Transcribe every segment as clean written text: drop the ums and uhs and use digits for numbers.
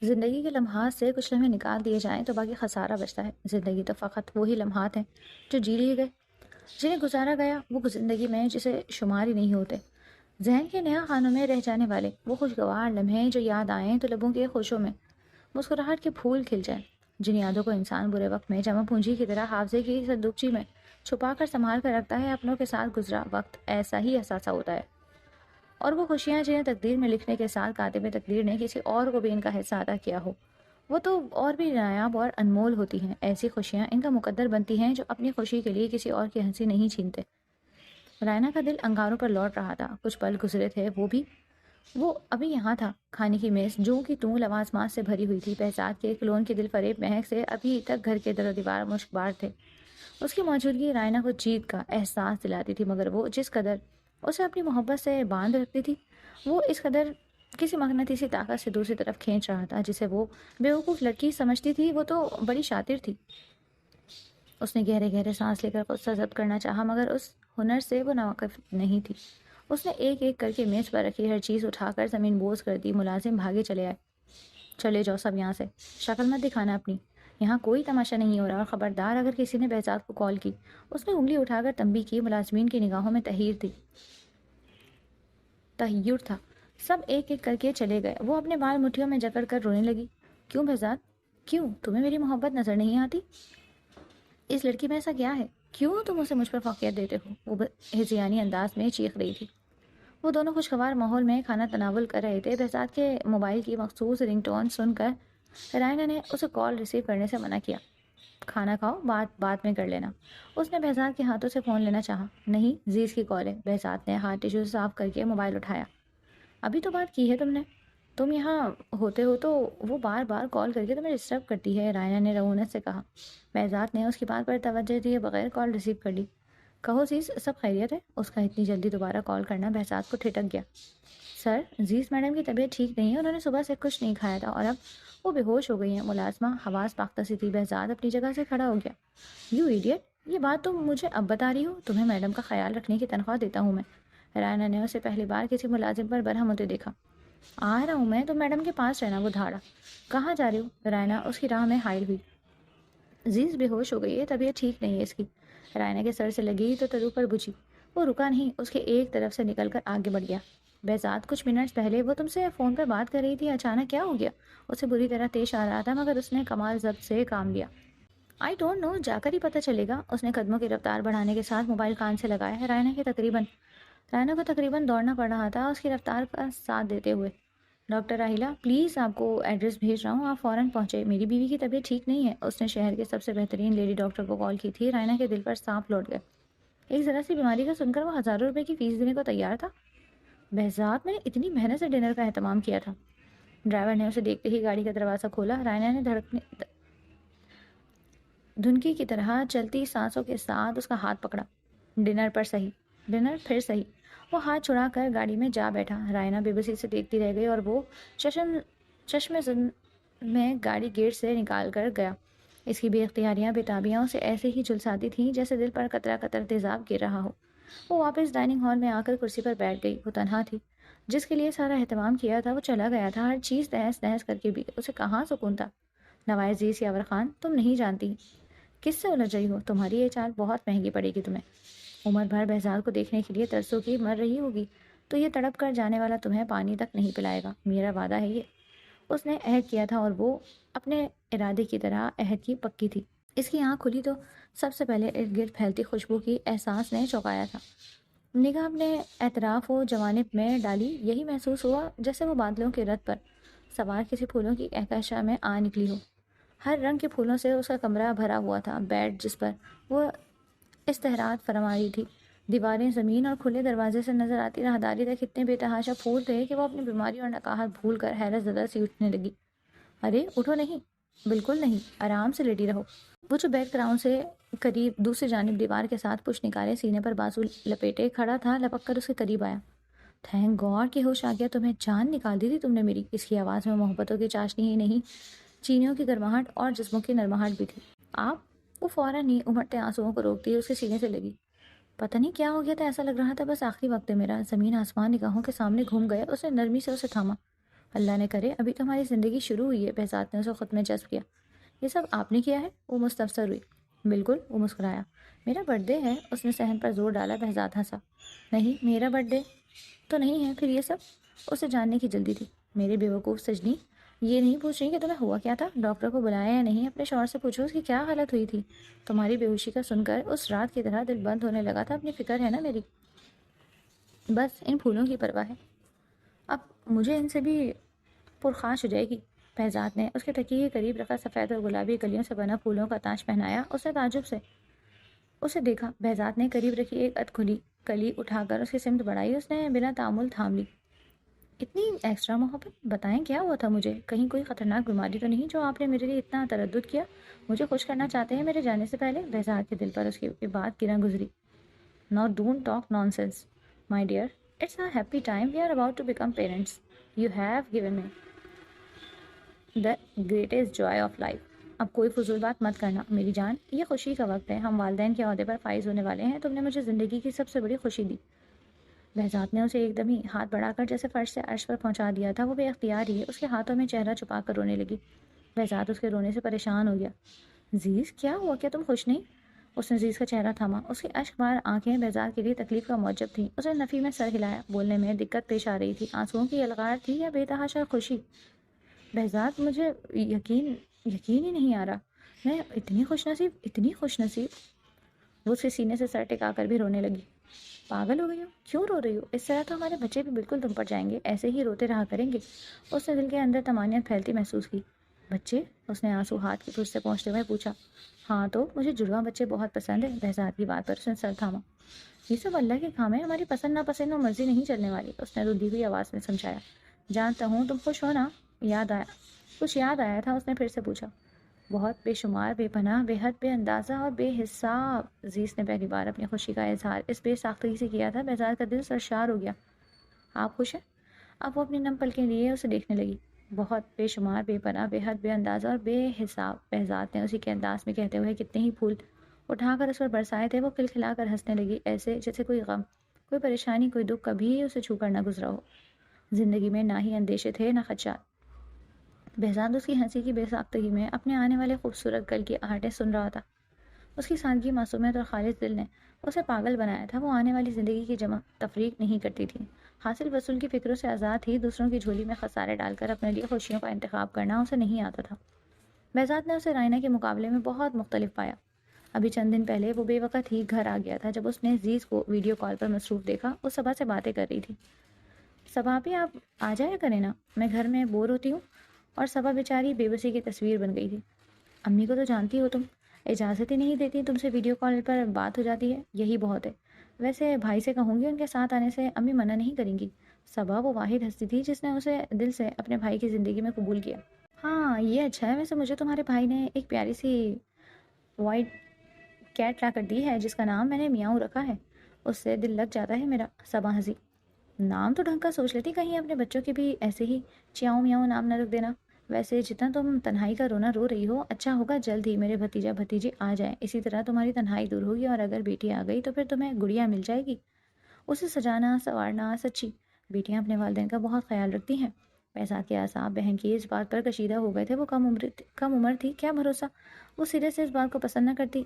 زندگی کے لمحات سے کچھ لمحے نکال دیے جائیں تو باقی خسارہ بچتا ہے۔ زندگی تو فقط وہی لمحات ہیں جو جی لیے گئے، جنہیں گزارا گیا، وہ زندگی میں جسے شمار ہی نہیں ہوتے۔ ذہن کے نیا خانوں میں رہ جانے والے وہ خوشگوار لمحے جو یاد آئیں تو لبوں کے خوشوں میں مسکراہٹ کے پھول کھل جائیں، جن یادوں کو انسان برے وقت میں جمع پونجی کی طرح حافظے کی صندوقچی میں چھپا کر سنبھال کر رکھتا ہے۔ اپنوں کے ساتھ گزرا وقت ایسا ہی احساسہ ہوتا ہے، اور وہ خوشیاں جنہیں تقدیر میں لکھنے کے ساتھ کاتب تقدیر نے کسی اور کو بھی ان کا حصہ عطا کیا ہو، وہ تو اور بھی نایاب اور انمول ہوتی ہیں۔ ایسی خوشیاں ان کا مقدر بنتی ہیں جو اپنی خوشی کے لیے کسی اور کی ہنسی نہیں چھینتے۔ رائنا کا دل انگاروں پر لوٹ رہا تھا۔ کچھ پل گزرے تھے، وہ ابھی یہاں تھا۔ کھانے کی میز جو کی توں لوازمات سے بھری ہوئی تھی۔ بہزاد کے کلون کی دل فریب مہک سے ابھی تک گھر کے در و دیوار مشک بار تھے۔ اس کی موجودگی رائنا کو جیت کا احساس دلاتی تھی، مگر وہ جس قدر اسے اپنی محبت سے باندھ رکھتی تھی، وہ اس قدر کسی مغناطیسی طاقت سے دوسری طرف کھینچ رہا تھا۔ جسے وہ بیوقوف لڑکی سمجھتی تھی، وہ تو بڑی شاطر تھی۔ اس نے گہرے گہرے سانس لے کر غصہ ضبط کرنا چاہا، مگر اس ہنر سے وہ ناواقف نہیں تھی۔ اس نے ایک ایک کر کے میز پر رکھی ہر چیز اٹھا کر زمین بوس کر دی۔ ملازم بھاگے چلے آئے۔ چلے جاؤ سب یہاں سے، شکل مت دکھانا اپنی، یہاں کوئی تماشا نہیں ہو رہا، اور خبردار اگر کسی نے بہزاد کو کال کی۔ اس نے انگلی اٹھا کر تنبیہ کی۔ ملازمین کی نگاہوں میں تحیر تھا۔ سب ایک ایک کر کے چلے گئے۔ وہ اپنے بال مٹھیوں میں جکڑ کر رونے لگی۔ کیوں بہزاد، کیوں تمہیں میری محبت نظر نہیں آتی؟ اس لڑکی میں ایسا کیا ہے؟ کیوں تم اسے مجھ پر فوقیت دیتے ہو؟ وہ ہذیانی انداز میں چیخ رہی تھی۔ وہ دونوں خوشگوار ماحول میں کھانا تناول کر رہے تھے۔ بہزاد کے موبائل کی مخصوص رنگ ٹون سن کر رائنا نے اسے کال ریسیو کرنے سے منع کیا۔ کھانا کھاؤ، بات بعد میں کر لینا۔ اس نے بہزاد کے ہاتھوں سے فون لینا چاہا۔ نہیں، زیز کی کال ہے۔ بہزاد نے ہاتھ ٹشو سے صاف کر کے موبائل اٹھایا۔ ابھی تو بات کی ہے تم نے، تم یہاں ہوتے ہو تو وہ بار بار کال کر کے تمہیں ڈسٹرب کرتی ہے، رائنا نے رعونت سے کہا۔ بہزاد نے اس کی بات پر توجہ دیے بغیر کال ریسیو کر لی۔ کہو زیز، سب خیریت ہے؟ اس کا اتنی جلدی دوبارہ کال کرنا بہزاد کو ٹھٹک گیا۔ سر، زیز میڈم کی طبیعت ٹھیک نہیں ہے، انہوں نے صبح سے کچھ نہیں کھایا تھا اور اب وہ بے ہوش ہو گئی ہیں۔ ملازمہ حواس باختہ سی تھی۔ بہزاد اپنی جگہ سے کھڑا ہو گیا۔ یو ایڈیٹ، یہ بات تم مجھے اب بتا رہی ہو؟ تمہیں میڈم کا خیال رکھنے کی تنخواہ دیتا ہوں میں۔ رائنا نے اسے پہلی بار کسی ملازم پر برہم ہوتے دیکھا۔ آ رہا ہوں میں، تو میڈم کے پاس رہنا۔ وہ دھاڑا۔ کہاں جا رہی ہو؟ رائنا اس کی راہ میں حائل ہوئی۔ زیز بے ہوش ہو گئی ہے، طبیعت ٹھیک نہیں ہے اس کی۔ رائنا کے سر سے لگی تو ترو پر بجھی۔ وہ رکا نہیں، اس کے ایک طرف سے نکل کر آگے بڑھ گیا۔ بہزاد، کچھ منٹ پہلے وہ تم سے فون پر بات کر رہی تھی، اچانک کیا ہو گیا؟ اسے بری طرح پیش آ رہا تھا، مگر اس نے کمال ضبط سے کام لیا۔ آئی ڈونٹ نو، جا کر ہی پتہ چلے گا۔ اس نے قدموں کی رفتار بڑھانے کے ساتھ موبائل کان سے لگایا ہے۔ رائنا کو تقریباً دوڑنا پڑ رہا تھا اس کی رفتار کا ساتھ دیتے ہوئے۔ ڈاکٹر راہیلہ، پلیز آپ کو ایڈریس بھیج رہا ہوں، آپ فوراً پہنچے، میری بیوی کی طبیعت ٹھیک نہیں ہے۔ اس نے شہر کے سب سے بہترین لیڈی ڈاکٹر کو کال کی تھی۔ رائنا کے دل پر سانپ لوٹ گئے۔ ایک ذرا سی بیماری کا سن کر وہ ہزاروں روپے کی فیس دینے کو تیار تھا۔ بہزاد، میں نے اتنی محنت سے ڈنر کا اہتمام کیا تھا۔ ڈرائیور نے اسے دیکھتے ہی گاڑی کا دروازہ کھولا۔ رائنا نے دھنکی کی طرح چلتی سانسوں کے ساتھ اس کا ہاتھ پکڑا۔ ڈنر پھر صحیح۔ وہ ہاتھ چھڑا کر گاڑی میں جا بیٹھا۔ رائنا بے بسی سے دیکھتی رہ گئی اور وہ چشم زن میں گاڑی گیٹ سے نکال کر گیا۔ اس کی بے اختیاریاں بے تابیاں اسے ایسے ہی جھلساتی تھیں جیسے دل پر قطرہ قطر تیزاب گر رہا ہو۔ وہ واپس ڈائننگ ہال میں آ کر کرسی پر بیٹھ گئی۔ وہ تنہا تھی، جس کے لیے سارا اہتمام کیا تھا وہ چلا گیا تھا۔ ہر چیز تہس نہس کر کے بھی اسے کہاں سکون تھا۔ نوائے زیز یاور خان، تم نہیں جانتی کس سے الجھ رہی ہو، تمہاری یہ چال بہت مہنگی پڑے گی تمہیں۔ عمر بھر بہزاد کو دیکھنے کے لیے ترسو کی مر رہی ہوگی تو یہ تڑپ کر جانے والا تمہیں پانی تک نہیں پلائے گا، میرا وعدہ ہے یہ۔ اس نے عہد کیا تھا اور وہ اپنے ارادے کی طرح عہد کی پکی تھی۔ اس کی آنکھ کھلی تو سب سے پہلے ارد گرد پھیلتی خوشبو کی احساس نے چونکایا تھا۔ نگاہ اپنے اطراف و جوانب میں ڈالی، یہی محسوس ہوا جیسے وہ بادلوں کے رتھ پر سوار کسی پھولوں کی کہکشاں میں آ نکلی ہو۔ ہر رنگ کے پھولوں سے اس کا کمرہ بھرا ہوا تھا۔ بیڈ جس پر وہ استراحت فرما رہی تھی، دیواریں، زمین اور کھلے دروازے سے نظر آتی راہداری تک اتنے بے تحاشا پھول تھے کہ وہ اپنی بیماری اور نقاہت بھول کر حیرت زدہ سی اٹھنے لگی۔ ارے اٹھو نہیں، بالکل نہیں، آرام سے لیٹی رہو۔ وہ جو بیک گراؤنڈ سے قریب دوسری جانب دیوار کے ساتھ پشت نکالے سینے پر بازو لپیٹے کھڑا تھا، لپک کر اس کے قریب آیا۔ تھینک گاڈ کہ ہوش آ گیا، تمہیں جان نکال دی تھی تم نے میری۔ اس کی آواز میں محبتوں کی چاشنی ہی نہیں، چینیوں کی گرماہٹ اور جسموں کی نرماہٹ بھی تھی۔ آپ؟ وہ فوراً ہی امڑتے آنسوؤں کو روکتی اس کے سینے سے لگی۔ پتہ نہیں کیا ہو گیا تھا، ایسا لگ رہا تھا بس آخری وقت ہے میرا۔ زمین آسمان نگاہوں کے سامنے گھوم گئے۔ اس نے نرمی سے اسے تھاما۔ اللہ نے کرے ابھی تو ہماری زندگی شروع ہوئی ہے، بہزاد نے اسے خود میں جذب کیا۔ یہ سب آپ نے کیا ہے؟ وہ مستفسر ہوئی۔ بالکل، وہ مسکرایا۔ میرا برتھ ڈے ہے، اس نے صحن پر زور ڈالا۔ بہزاد ہنسا۔ نہیں، میرا برتھ ڈے تو نہیں ہے، پھر یہ سب؟ اسے جاننے کی جلدی تھی۔ میری بیوقوف سجنی، یہ نہیں پوچھ رہی کہ تمہیں ہوا کیا تھا، ڈاکٹر کو بلایا یا نہیں، اپنے شوہر سے پوچھو اس کی کیا حالت ہوئی تھی۔ تمہاری بے ہوشی کا سن کر اس رات کی طرح دل بند ہونے لگا تھا۔ اپنی فکر ہے نا میری، بس ان پھولوں کی پرواہ ہے، اب مجھے ان سے بھی پرخاش ہو جائے گی۔ بہزاد نے اس کے تکیے کے قریب رکھا سفید اور گلابی کلیوں سے بنا پھولوں کا تاج پہنایا۔ اس نے تعجب سے اسے دیکھا۔ بہزاد نے قریب رکھی ایک ادکھلی کلی اٹھا کر اس کی سمت بڑھائی۔ اس نے بلا تعامل تھام لی۔ اتنی ایکسٹرا محبت؟ بتائیں کیا ہوا تھا مجھے؟ کہیں کوئی خطرناک بیماری تو نہیں جو آپ نے میرے لیے اتنا تردد کیا؟ مجھے خوش کرنا چاہتے ہیں میرے جانے سے پہلے؟ بہزاد کے دل پر اس کی بات گرا گزری۔ Now don't talk nonsense, my dear. It's a happy time. We are about to become parents. You have given me the greatest joy of life. اب کوئی فضول بات مت کرنا میری جان، یہ خوشی کا وقت ہے، ہم والدین کے عہدے پر فائز ہونے والے ہیں، تم نے مجھے زندگی کی سب سے بڑی خوشی دی۔ بہزاد نے اسے ایک دم ہی ہاتھ بڑھا کر جیسے فرش سے عرش پر پہنچا دیا تھا۔ وہ بے اختیار ہی اس کے ہاتھوں میں چہرہ چھپا کر رونے لگی۔ بہزاد اس کے رونے سے پریشان ہو گیا۔ زیز، کیا ہوا؟ کیا تم خوش نہیں؟ اس نے زیز کا چہرہ تھاما۔ اس کی اشک بار آنکھیں بہزاد کے لیے تکلیف کا موجب تھیں۔ اس نے نفی میں سر ہلایا۔ بولنے میں دقت پیش آ رہی تھی۔ آنسوؤں کی یلغار تھی یا بے تحاشا خوشی؟ بہزاد، مجھے یقین ہی نہیں آ رہا، میں اتنی خوش نصیب۔ وہ اس کے سینے سے سر ٹکا کر بھی رونے لگی۔ پاگل ہو گئی ہو؟ کیوں رو رہی ہو؟ اس طرح تو ہمارے بچے بھی بالکل تم پر جائیں گے، ایسے ہی روتے رہا کریں گے۔ اس نے دل کے اندر طمانینت پھیلتی محسوس کی۔ بچے؟ اس نے آنسو ہاتھ کی پشت سے پہنچتے ہوئے پوچھا۔ ہاں تو مجھے جڑواں بچے بہت پسند ہیں۔ بہزاد کی بات پر اس نے سر تھاما۔ یہ سب اللہ کے کام ہے، ہماری پسند ناپسند و مرضی نہیں چلنے والی، اس نے رودی ہوئی آواز میں سمجھایا۔ جانتا ہوں تم خوش ہو نا؟ کچھ یاد آیا تھا، اس نے پھر سے پوچھا۔ بہت، بے شمار، بے پناہ، بے حد، بے اندازہ اور بے حساب۔ عزیز نے پہلی بار اپنی خوشی کا اظہار اس بے ساختگی سے کیا تھا۔ بہزاد کا دل سرشار ہو گیا۔ آپ خوش ہیں؟ اب وہ اپنی نم پلکیں لیے اسے دیکھنے لگی۔ بہت، بے شمار، بے پناہ، بے حد، بے اندازہ اور بے حساب، بہزاد نے اسی کے انداز میں کہتے ہوئے کتنے ہی پھول اٹھا کر اس پر برسائے تھے۔ وہ کھلکھلا کر ہنسنے لگی، ایسے جیسے کوئی غم، کوئی پریشانی، کوئی دکھ کبھی اسے چھو کر نہ گزرا ہو۔ زندگی میں نہ ہی اندیشے تھے نہ خدشات۔ بہزاد اس کی ہنسی کی بے ساختگی میں اپنے آنے والے خوبصورت کل کی آہٹیں سن رہا تھا۔ اس کی سادگی، معصومیت اور خالص دل نے اسے پاگل بنایا تھا۔ وہ آنے والی زندگی کی جمع تفریق نہیں کرتی تھی، حاصل وصول کی فکروں سے آزاد تھی۔ دوسروں کی جھولی میں خسارے ڈال کر اپنے لیے خوشیوں کا انتخاب کرنا اسے نہیں آتا تھا۔ بہزاد نے اسے رائنا کے مقابلے میں بہت مختلف پایا۔ ابھی چند دن پہلے وہ بے وقت ہی گھر آ گیا تھا جب اس نے عزیز کو ویڈیو کال پر مصروف دیکھا۔ وہ صبا سے باتیں کر رہی تھی۔ صبا بھی آپ آ جایا کریں نا، میں گھر میں بور ہوتی ہوں۔ اور صبا بیچاری بے بسی کی تصویر بن گئی تھی۔ امی کو تو جانتی ہو تم، اجازت ہی نہیں دیتی، تم سے ویڈیو کال پر بات ہو جاتی ہے، یہی بہت ہے۔ ویسے بھائی سے کہوں گی ان کے ساتھ آنے سے، امی منع نہیں کریں گی۔ صبا وہ واحد ہستی تھی جس نے اسے دل سے اپنے بھائی کی زندگی میں قبول کیا۔ ہاں یہ اچھا ہے، ویسے مجھے تمہارے بھائی نے ایک پیاری سی وائٹ کیٹ لا کر دی ہے جس کا نام میں نے میاؤں رکھا ہے، اس سے دل لگ جاتا ہے میرا۔ صبا ہنسی۔ نام تو ڈھنگ کا سوچ لیتی، کہیں اپنے بچوں کے بھی ایسے ہی چیاؤں میاؤں نام نہ رکھ دینا۔ ویسے جتنا تم تنہائی کا رونا رو رہی ہو، اچھا ہوگا جلد ہی میرے بھتیجا بھتیجی آ جائیں، اسی طرح تمہاری تنہائی دور ہوگی، اور اگر بیٹی آ گئی تو پھر تمہیں گڑیا مل جائے گی، اسے سجانا سنوارنا۔ سچی بیٹیاں اپنے والدین کا بہت خیال رکھتی ہیں۔ بہزاد کے اعصاب بہن کی اس بات پر کشیدہ ہو گئے تھے۔ وہ کم عمر تھی، کیا بھروسہ وہ سرے سے اس بات کو پسند نہ کرتی۔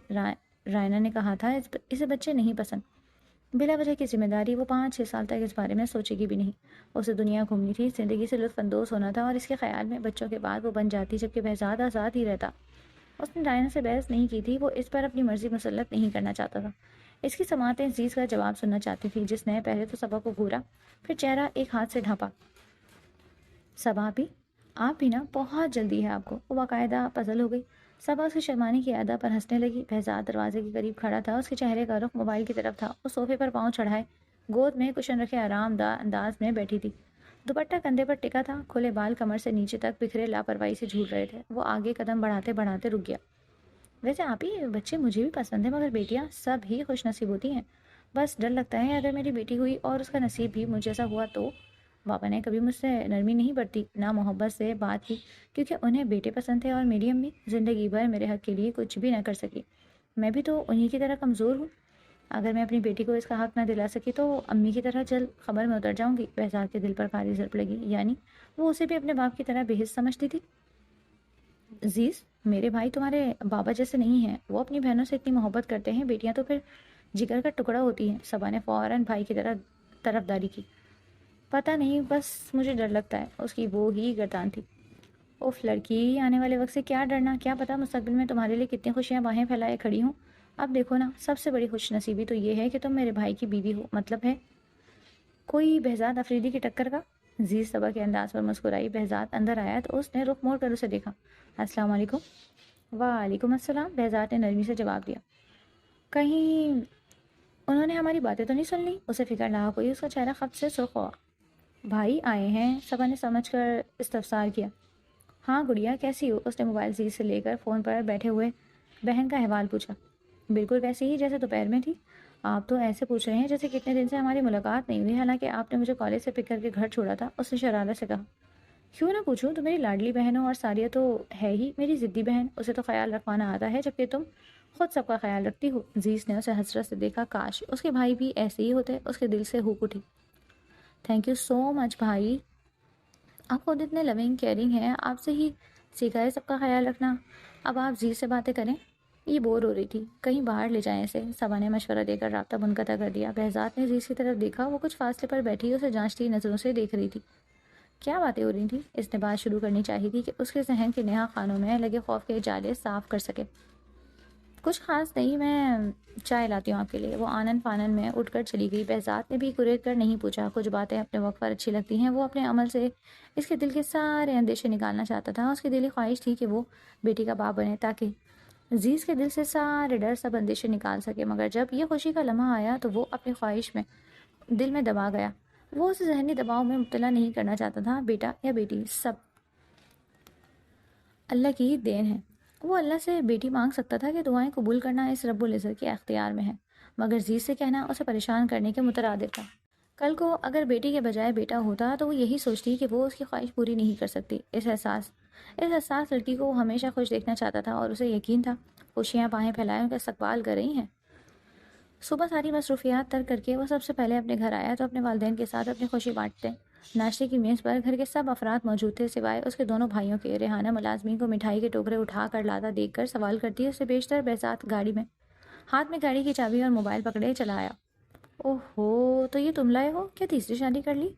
رائنا نے کہا تھا اسے بچے نہیں پسند، بلا وجہ کی ذمہ داری، وہ 5-6 سال تک اس بارے میں سوچے گی بھی نہیں۔ اسے دنیا گھومنی تھی، زندگی سے لطف اندوز ہونا تھا، اور اس کے خیال میں بچوں کے بعد وہ بن جاتی جبکہ بہزاد آزاد ہی رہتا۔ اس نے رائنا سے بحث نہیں کی تھی، وہ اس پر اپنی مرضی مسلط نہیں کرنا چاہتا تھا۔ اس کی سماعتیں عزیز کا جواب سننا چاہتی تھی، جس نے پہلے تو صبا کو گھورا، پھر چہرہ ایک ہاتھ سے ڈھانپا۔ صبا بھی، آپ بھی نا، بہت جلدی ہے آپ کو۔ وہ باقاعدہ پزل ہو گئی۔ صبا اس کی شرمانے کی ادا پر ہنسنے لگی۔ بہزاد دروازے کے قریب کھڑا تھا، اس کے چہرے کا رخ موبائل کی طرف تھا۔ وہ صوفے پر پاؤں چڑھائے گود میں کشن رکھے آرام دہ انداز میں بیٹھی تھی۔ دوپٹہ کندھے پر ٹکا تھا، کھلے بال کمر سے نیچے تک بکھرے لاپرواہی سے جھول رہے تھے۔ وہ آگے قدم بڑھاتے بڑھاتے رک گیا۔ ویسے آپ ہی بچے مجھے بھی پسند ہیں، مگر بیٹیاں سب ہی خوش نصیب ہوتی ہیں، بس ڈر لگتا ہے اگر میری بیٹی ہوئی اور اس کا نصیب بھی مجھ جیسا ہوا تو۔ بابا نے کبھی مجھ سے نرمی نہیں برتی، نہ محبت سے بات کی، کیونکہ انہیں بیٹے پسند تھے، اور میری امی زندگی بھر میرے حق کے لیے کچھ بھی نہ کر سکی۔ میں بھی تو انہی کی طرح کمزور ہوں۔ اگر میں اپنی بیٹی کو اس کا حق نہ دلا سکی تو امی کی طرح جلد خبر میں اتر جاؤں گی۔ بہزاد کے دل پر کاری ضرب لگی، یعنی وہ اسے بھی اپنے باپ کی طرح بے حس سمجھتی تھی۔ عزیز، میرے بھائی تمہارے بابا جیسے نہیں ہیں، وہ اپنی بہنوں سے اتنی محبت کرتے ہیں، بیٹیاں تو پھر جگر کا ٹکڑا ہوتی ہیں۔ صبا نے فوراً بھائی کی طرفداری کی۔ پتہ نہیں، بس مجھے ڈر لگتا ہے۔ اس کی وہ ہی گردان تھی۔ اف لڑکی، آنے والے وقت سے کیا ڈرنا، کیا پتا مستقبل میں تمہارے لیے کتنی خوشیاں باہیں پھیلائے کھڑی ہوں۔ اب دیکھو نا، سب سے بڑی خوش نصیبی تو یہ ہے کہ تم میرے بھائی کی بیوی ہو، مطلب ہے کوئی بہزاد افریدی کی ٹکر کا۔ عزیز صبا کے انداز پر مسکرائی۔ بہزاد اندر آیا تو اس نے رخ موڑ کر اسے دیکھا۔ السلام علیکم۔ وعلیکم السلام، بہزاد نے نرمی سے جواب دیا۔ کہیں انہوں نے ہماری باتیں تو نہیں سن لی؟ اسے فکر لاحق ہوئی، اس کا چہرہ خط سے سرخ ہوا۔ بھائی آئے ہیں، صبا نے سمجھ کر استفسار کیا۔ ہاں گڑیا، کیسی ہو؟ اس نے موبائل زیر سے لے کر فون پر بیٹھے ہوئے بہن کا احوال پوچھا۔ بالکل ویسے ہی جیسے دوپہر میں تھی۔ آپ تو ایسے پوچھ رہے ہیں جیسے کتنے دن سے ہماری ملاقات نہیں ہوئی، حالانکہ آپ نے مجھے کالج سے پک کر کے گھر چھوڑا تھا، اس نے شرارت سے کہا۔ کیوں نہ پوچھوں، تو میری لاڈلی بہن ہو، اور ساریہ تو ہے ہی میری ضدی بہن، اسے تو خیال رکھوانا آتا ہے، جبکہ تم خود سب کا خیال رکھتی ہو۔ عزیز نے اسے حسرت سے دیکھا، کاش اس کے بھائی بھی ایسے ہی ہوتے۔ اس کے دل سے ہوک اٹھی۔ تھینک یو سو مچ بھائی، آپ خود اتنے لونگ کیئرنگ ہیں، آپ سے ہی سیکھا ہے سب کا خیال رکھنا۔ اب آپ زی سے باتیں کریں، یہ بور ہو رہی تھی، کہیں باہر لے جائیں اسے۔ صبا نے مشورہ دے کر رابطہ منقطع کر دیا۔ بہزاد نے زی کی طرف دیکھا، وہ کچھ فاصلے پر بیٹھی اسے جانچتی نظروں سے دیکھ رہی تھی۔ کیا باتیں ہو رہی تھیں؟ اس نے بات شروع کرنی چاہی تھی کہ اس کے ذہن کے نہا خانوں میں لگے خوف کے جالے صاف کر سکے۔ کچھ خاص نہیں، میں چائے لاتی ہوں آپ کے لیے۔ وہ آنن فانن میں اٹھ کر چلی گئی۔ بہزاد نے بھی کریت کر نہیں پوچھا، کچھ باتیں اپنے وقت پر اچھی لگتی ہیں۔ وہ اپنے عمل سے اس کے دل کے سارے اندیشے نکالنا چاہتا تھا۔ اس کی دلی خواہش تھی کہ وہ بیٹی کا باپ بنے تاکہ عزیز کے دل سے سارے ڈر، سب اندیشے نکال سکے، مگر جب یہ خوشی کا لمحہ آیا تو وہ اپنی خواہش میں دل میں دبا گیا۔ وہ اسے ذہنی دباؤ میں مبتلا نہیں کرنا چاہتا تھا۔ بیٹا یا بیٹی، سب اللہ کی دین ہے۔ وہ اللہ سے بیٹی مانگ سکتا تھا کہ دعائیں قبول کرنا اس رب العزت کے اختیار میں ہے، مگر عزیز سے کہنا اسے پریشان کرنے کے مترادف تھا۔ کل کو اگر بیٹی کے بجائے بیٹا ہوتا تو وہ یہی سوچتی کہ وہ اس کی خواہش پوری نہیں کر سکتی۔ اس حساس لڑکی کو وہ ہمیشہ خوش دیکھنا چاہتا تھا، اور اسے یقین تھا خوشیاں باہیں پھیلائے ان کا استقبال کر رہی ہیں۔ صبح ساری مصروفیات ترک کر کے وہ سب سے پہلے اپنے گھر آیا تو اپنے والدین کے ساتھ اپنی خوشی بانٹتے۔ ناشتے کی میز پر گھر کے سب افراد موجود تھے سوائے اس کے دونوں بھائیوں کے۔ ریحانہ ملازمین کو مٹھائی کے ٹوکرے اٹھا کر لاتا دیکھ کر سوال کرتی ہے، اس سے بیشتر بہزاد گاڑی میں ہاتھ میں گاڑی کی چابی اور موبائل پکڑے چلا آیا۔ اوہ ہو، تو یہ تم لائے ہو؟ کیا تیسری شادی کر لی؟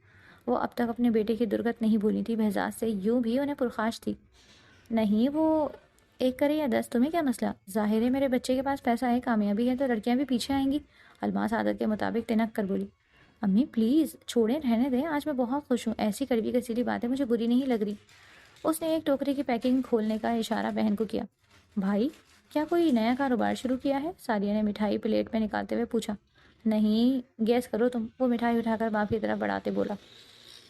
وہ اب تک اپنے بیٹے کی درگت نہیں بھولی تھی۔ بہزاد سے یوں بھی انہیں پرخاش تھی۔ نہیں، وہ ایک کرے یا 10، تمہیں کیا مسئلہ؟ ظاہر ہے میرے بچے کے پاس پیسہ ہے، کامیابی ہے، تو لڑکیاں بھی پیچھے آئیں گی۔ الماس عادت کے مطابق تنک کر بولی۔ امی پلیز چھوڑیں، رہنے دیں، آج میں بہت خوش ہوں، ایسی کڑوی کسیلی باتیں مجھے بری نہیں لگ رہی۔ اس نے ایک ٹوکری کی پیکنگ کھولنے کا اشارہ بہن کو کیا۔ بھائی، کیا کوئی نیا کاروبار شروع کیا ہے؟ ساریہ نے مٹھائی پلیٹ میں نکالتے ہوئے پوچھا۔ نہیں، گیس کرو تم، وہ مٹھائی اٹھا کر باپ کی طرف بڑھاتے بولا۔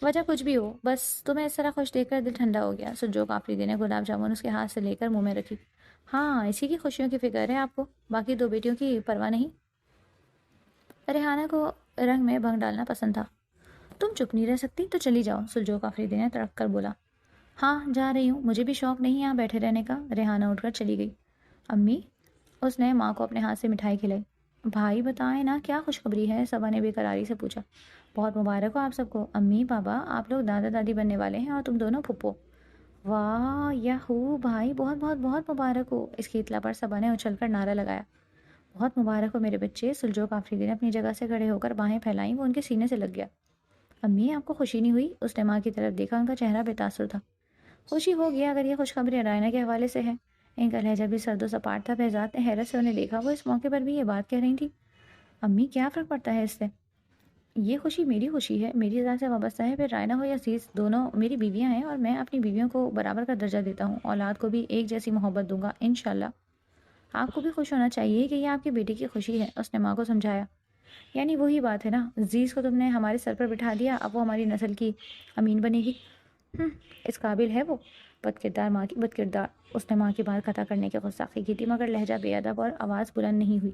وجہ کچھ بھی ہو، بس تمہیں اس طرح خوش دیکھ کر دل ٹھنڈا ہو گیا۔ سنجوق آفریدی نے گلاب جامن اس کے ہاتھ سے لے کر منہ میں رکھی۔ ہاں، اسی کی خوشیوں کی فکر ہے آپ کو، باقی دو بیٹیوں کی پرواہ نہیں۔ ریحانہ کو رنگ میں بھنگ ڈالنا پسند تھا۔ تم چپ نہیں رہ سکتی تو چلی جاؤ، سلجوق آفریدی نے تڑپ کر بولا۔ ہاں جا رہی ہوں، مجھے بھی شوق نہیں یہاں بیٹھے رہنے کا۔ ریحانہ اٹھ کر چلی گئی۔ امی، اس نے ماں کو اپنے ہاتھ سے مٹھائی کھلائی۔ بھائی بتائیں نا، کیا خوشخبری ہے؟ صبا نے بے قراری سے پوچھا۔ بہت مبارک ہو آپ سب کو، امی بابا، آپ لوگ دادا دادی بننے والے ہیں اور تم دونوں پھپھو۔ واہ یاہو بھائی، بہت بہت بہت مبارک ہو۔ اس کی اطلاع پر صبا نے اچھل کر نعرہ لگایا۔ بہت مبارک ہو میرے بچے۔ سلجوق آفریدی نے اپنی جگہ سے کھڑے ہو کر باہیں پھیلائیں، وہ ان کے سینے سے لگ گیا۔ امی، آپ کو خوشی نہیں ہوئی؟ اس نے ماں کی طرف دیکھا، ان کا چہرہ بے تاثر تھا۔ خوشی ہو گیا اگر یہ خوشخبری رائنا کے حوالے سے ہے۔ ان کا لہجہ بھی سرد و سپاٹ تھا۔ بہزاد نے حیرت سے انہیں دیکھا، وہ اس موقع پر بھی یہ بات کہہ رہی تھی۔ امی، کیا فرق پڑتا ہے اس سے؟ یہ خوشی میری خوشی ہے، میری ذات سے وابستہ ہے، پھر رائنا ہو یا عزیز، دونوں میری بیویاں ہیں، اور میں اپنی بیویوں کو برابر کا درجہ دیتا ہوں۔ اولاد کو بھی ایک جیسی محبت دوں گا انشاءاللہ۔ آپ کو بھی خوش ہونا چاہیے کہ یہ آپ کی بیٹی کی خوشی ہے، اس نے ماں کو سمجھایا۔ یعنی وہی بات ہے نا، عزیز کو تم نے ہمارے سر پر بٹھا دیا، اب وہ ہماری نسل کی امین بنے گی۔ اس قابل ہے وہ؟ بد کردار ماں کی بد کردار۔ اس نے ماں کی بات قطع کرنے کی گستاخی کی تھی، مگر لہجہ بے ادب اور آواز بلند نہیں ہوئی۔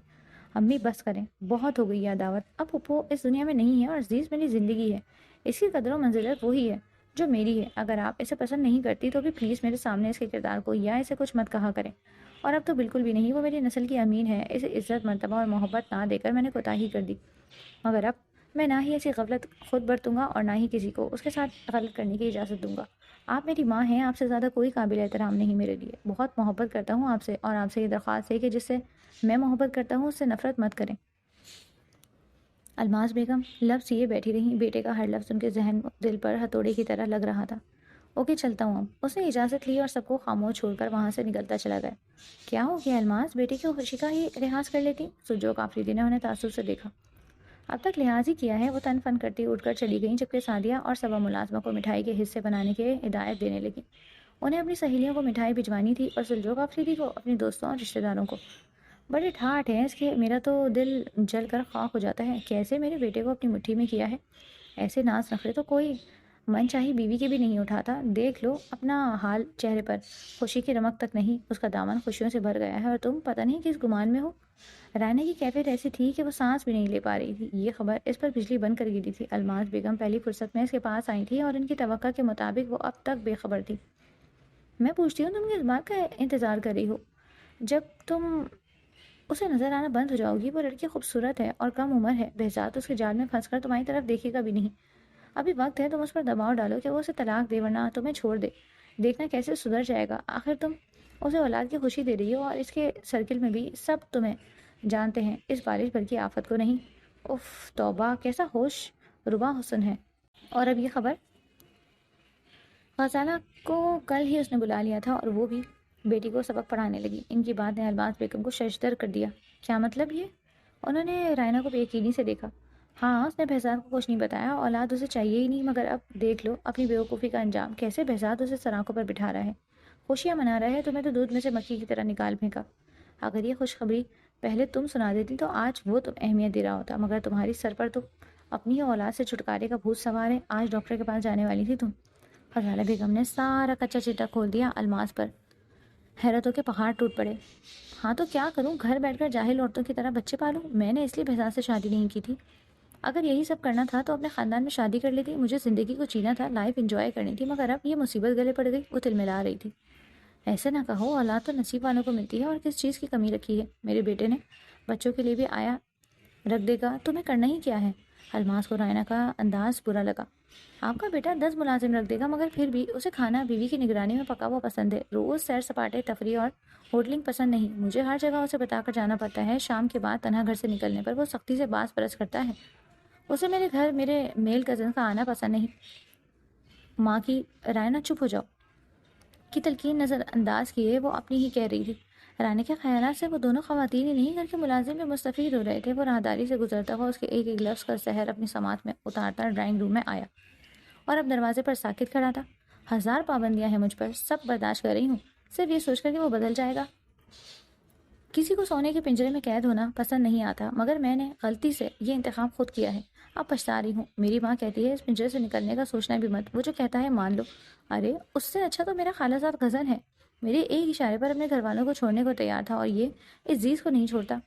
امی بس کریں، بہت ہو گئی یہ عداوت، اب پھپھو اس دنیا میں نہیں ہے اور عزیز میری زندگی ہے، اس کی قدر و منزلت وہی ہے۔ جو میری ہے. اگر آپ اسے پسند نہیں کرتی تو بھی پلیز میرے سامنے اس کے کردار کو یا اسے کچھ مت کہا کریں. اور اب تو بالکل بھی نہیں. وہ میری نسل کی امین ہے. اسے عزت مرتبہ اور محبت نہ دے کر میں نے کوتاہی کر دی. مگر اب میں نہ ہی ایسی غفلت خود برتوں گا اور نہ ہی کسی کو اس کے ساتھ غلط کرنے کی اجازت دوں گا. آپ میری ماں ہیں. آپ سے زیادہ کوئی قابل احترام نہیں میرے لیے. بہت محبت کرتا ہوں آپ سے، اور آپ سے یہ درخواست ہے کہ جس سے میں محبت کرتا ہوں اس سے نفرت مت کریں. الماس بیگم لفظ یہ بیٹھی رہیں. بیٹے کا ہر لفظ ان کے ذہن دل پر ہتھوڑے کی طرح لگ رہا تھا. اوکے چلتا ہوں اب. اس نے اجازت لی اور سب کو خاموش چھوڑ کر وہاں سے نکلتا چلا گیا. کیا ہو گیا الماس؟ بیٹی کی خوشی کا ہی لحاظ کر لیتی. سجوک آفریدی نے انہیں تعصب سے دیکھا. اب تک لحاظ ہی کیا ہے. وہ تن فن کرتی اٹھ کر چلی گئیں جبکہ سعدیہ اور سبا ملازمہ کو مٹھائی کے حصے بنانے کے ہدایت دینے لگی. انہیں اپنی سہیلیوں کو مٹھائی بھجوانی تھی اور سلجوک آفریدی کو اپنے دوستوں اور رشتہ داروں کو. بڑے ٹھاٹ ہیں اس کے. میرا تو دل جل کر خاک ہو جاتا ہے. کیسے میرے بیٹے کو اپنی مٹھی میں کیا ہے. ایسے ناز نخرے تو کوئی من چاہی بیوی کے بھی نہیں اٹھاتا. دیکھ لو اپنا حال چہرے پر. خوشی کی رمق تک نہیں. اس کا دامن خوشیوں سے بھر گیا ہے اور تم پتہ نہیں کس گمان میں ہو. رائنا کی کیفیت ایسی تھی کہ وہ سانس بھی نہیں لے پا رہی تھی. یہ خبر اس پر بجلی بند کر گری تھی. الماس بیگم پہلی فرصت میں اس کے پاس آئی تھی اور ان کی توقع کے مطابق وہ اب تک بے خبر تھی. میں پوچھتی ہوں تم کس بات کا انتظار کر رہی ہو؟ جب تم اسے نظر آنا بند ہو جاؤ گی. وہ لڑکی خوبصورت ہے اور کم عمر ہے. بہزاد اس کے جال میں پھنس کر تمہاری طرف دیکھے گا بھی نہیں. ابھی وقت ہے. تم اس پر دباؤ ڈالو کہ وہ اسے طلاق دے ورنہ تمہیں چھوڑ دے. دیکھنا کیسے سدھر جائے گا. آخر تم اسے اولاد کی خوشی دے رہی ہو اور اس کے سرکل میں بھی سب تمہیں جانتے ہیں. اس بارش بھر کی آفت کو نہیں. اف توبہ کیسا ہوش ربا حسن ہے. اور اب یہ خبر. غزالہ کو کل ہی اس نے بلا لیا تھا اور وہ بھی بیٹی کو سبق پڑھانے لگی. ان کی بات نے الماس بیگم کو ششدر کر دیا. کیا مطلب یہ؟ انہوں نے رائنا کو بے یقینی سے دیکھا. ہاں اس نے بہزاد کو کچھ نہیں بتایا. اولاد اسے چاہیے ہی نہیں. مگر اب دیکھ لو اپنی بیوقوفی کا انجام. کیسے بہزاد اسے سراخوں پر بٹھا رہا ہے. خوشیاں منا رہا ہے. تمہیں تو دودھ میں سے مکھی کی طرح نکال پھینکا. اگر یہ خوشخبری پہلے تم سنا دیتی تو آج وہ تم اہمیت دے رہا ہوتا. مگر تمہاری سر پر تو اپنی ہی اولاد سے چھٹکارے کا بھوت سوار ہے. آج ڈاکٹر کے پاس جانے والی تھی تم. غزالہ بیگم نے سارا کچا چٹا کھول دیا. الماس پر حیرتوں کے پہاڑ ٹوٹ پڑے. ہاں تو کیا کروں؟ گھر بیٹھ کر جاہل عورتوں کی طرح بچے پالوں؟ میں نے اس لیے بہزاد سے شادی نہیں کی تھی. اگر یہی سب کرنا تھا تو اپنے خاندان میں شادی کر لیتی. مجھے زندگی کو جینا تھا. لائف انجوائے کرنی تھی. مگر اب یہ مصیبت گلے پڑ گئی. وہ تلملا رہی تھی. ایسے نہ کہو. اولاد تو نصیب والوں کو ملتی ہے. اور کس چیز کی کمی رکھی ہے. میرے بیٹے نے بچوں کے لیے بھی آیا رکھ دے گا. تمہیں کرنا ہی کیا ہے؟ الماس کو رائنا کا انداز برا لگا. آپ کا بیٹا 10 ملازم رکھ دے گا مگر پھر بھی اسے کھانا بیوی کی نگرانی میں پکا ہوا پسند ہے. روز سیر سپاٹے تفریح اور ہوٹلنگ پسند نہیں. مجھے ہر جگہ اسے بتا کر جانا پڑتا ہے. شام کے بعد تنہا گھر سے نکلنے پر وہ سختی سے باز پرس کرتا ہے. اسے میرے گھر میرے میل کزن کا آنا پسند نہیں. ماں کی. رائنا چپ ہو جاؤ کی تلقین نظر انداز کیے وہ اپنی ہی کہہ رہی تھی. رائنا کے خیالات سے وہ دونوں خواتین ہی نہیں گھر کے ملازم بھی مستفید ہو رہے تھے. وہ راہداری سے گزرتا ہوا اس کے ایک ایک لفظ کا زہر اپنی سماعت میں اتارتا ڈرائنگ روم میں آیا اور اب دروازے پر ساکت کھڑا تھا. ہزار پابندیاں ہیں مجھ پر. سب برداشت کر رہی ہوں صرف یہ سوچ کر کہ وہ بدل جائے گا. کسی کو سونے کے پنجرے میں قید ہونا پسند نہیں آتا. مگر میں نے غلطی سے یہ انتخاب خود کیا ہے. اب پچھتا رہی ہوں. میری ماں کہتی ہے اس پنجرے سے نکلنے کا سوچنا بھی مت. وہ جو کہتا ہے مان لو. ارے اس سے اچھا تو میرا خالہ زاد غزل ہے. میرے ایک اشارے پر اپنے گھر والوں کو چھوڑنے کو تیار تھا اور یہ اس زیز کو نہیں چھوڑتا.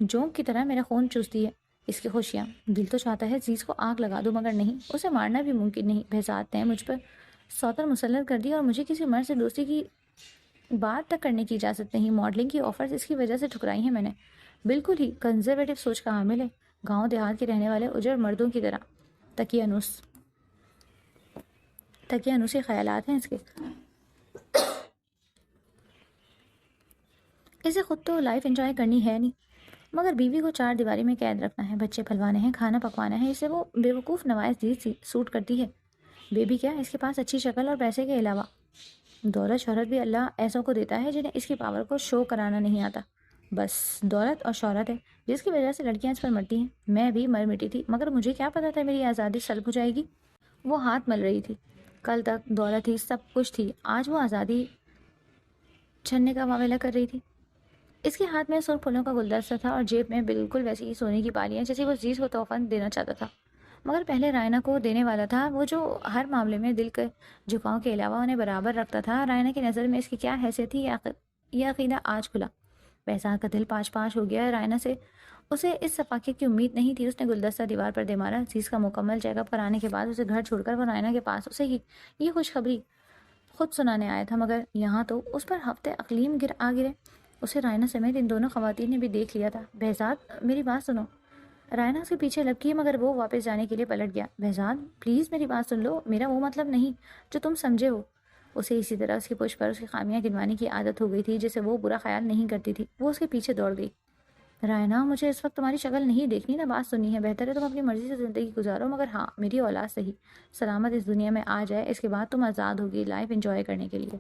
جونک کی طرح میرا خون چوستی ہے اس کی خوشیاں. دل تو چاہتا ہے زیز کو آگ لگا دو مگر نہیں. اسے مارنا بھی ممکن نہیں. بہزاد نے مجھ پر سوتر مسلط کر دی اور مجھے کسی مرد سے دوستی کی بات تک کرنے کی اجازت نہیں. ماڈلنگ کی آفرز اس کی وجہ سے ٹھکرائی ہیں میں نے. بالکل ہی کنزرویٹو سوچ کا حامل ہے. گاؤں دیہات کے رہنے والے اجڑ مردوں کی طرح. تکیانوسی خیالات ہیں اس کے. اسے خود تو لائف انجوائے کرنی ہے نہیں مگر بیوی کو چار دیواری میں قید رکھنا ہے. بچے پھلوانے ہیں. کھانا پکوانا ہے. اسے وہ بیوقوف نوائز چیز سوٹ کرتی ہے. بیبی کیا اس کے پاس اچھی شکل اور پیسے کے علاوہ دولت شہرت بھی اللہ ایسوں کو دیتا ہے جنہیں اس کی پاور کو شو کرانا نہیں آتا. بس دولت اور شہرت ہے جس کی وجہ سے لڑکیاں اس پر مرتی ہیں. میں بھی مر مٹی تھی مگر مجھے کیا پتا تھا میری آزادی سلب ہو جائے گی. وہ ہاتھ مل رہی تھی. کل تک دولت تھی سب کچھ تھی. آج وہ آزادی چھننے کا معاملہ کر رہی تھی. اس کے ہاتھ میں سرخ پھولوں کا گلدستہ تھا اور جیب میں بالکل ویسی ہی سونے کی بالیاں جیسے وہ زیز کو تحفہ دینا چاہتا تھا. مگر پہلے رائنا کو دینے والا تھا. وہ جو ہر معاملے میں دل کے جھکاؤ کے علاوہ انہیں برابر رکھتا تھا. رائنا کی نظر میں اس کی کیا حیثیت تھی یہ عقیدہ آج کھلا. بہزاد کا دل پاش پاش ہو گیا. رائنا سے اسے اس صفاقے کی امید نہیں تھی۔ اس نے گلدستہ دیوار پر دے مارا۔ عزیز کا مکمل چیک اپ کرانے کے بعد اسے گھر چھوڑ کر وہ رائنا کے پاس اسے ہی یہ خوشخبری خود سنانے آیا تھا، مگر یہاں تو اس پر ہفتے اقلیم گرے۔ اسے رائنا سمیت ان دونوں خواتین نے بھی دیکھ لیا تھا۔ بہزاد میری بات سنو۔ رائنا اس کے پیچھے لپکی مگر وہ واپس جانے کے لیے پلٹ گیا۔ بہزاد پلیز میری بات سن لو، میرا وہ مطلب نہیں جو تم سمجھے ہو۔ اسے اسی طرح اس کی پشت پر اس کی خامیاں گنوانے کی عادت ہو گئی تھی جسے وہ برا خیال نہیں کرتی تھی۔ وہ اس کے پیچھے دوڑ گئی۔ رائنا مجھے اس وقت تمہاری شکل نہیں دیکھنی نہ بات سننی ہے، بہتر ہے تم اپنی مرضی سے زندگی گزارو، مگر ہاں میری اولاد صحیح سلامت اس دنیا میں آ جائے، اس کے بعد تم آزاد ہوگی لائف انجوائے کرنے کے لیے۔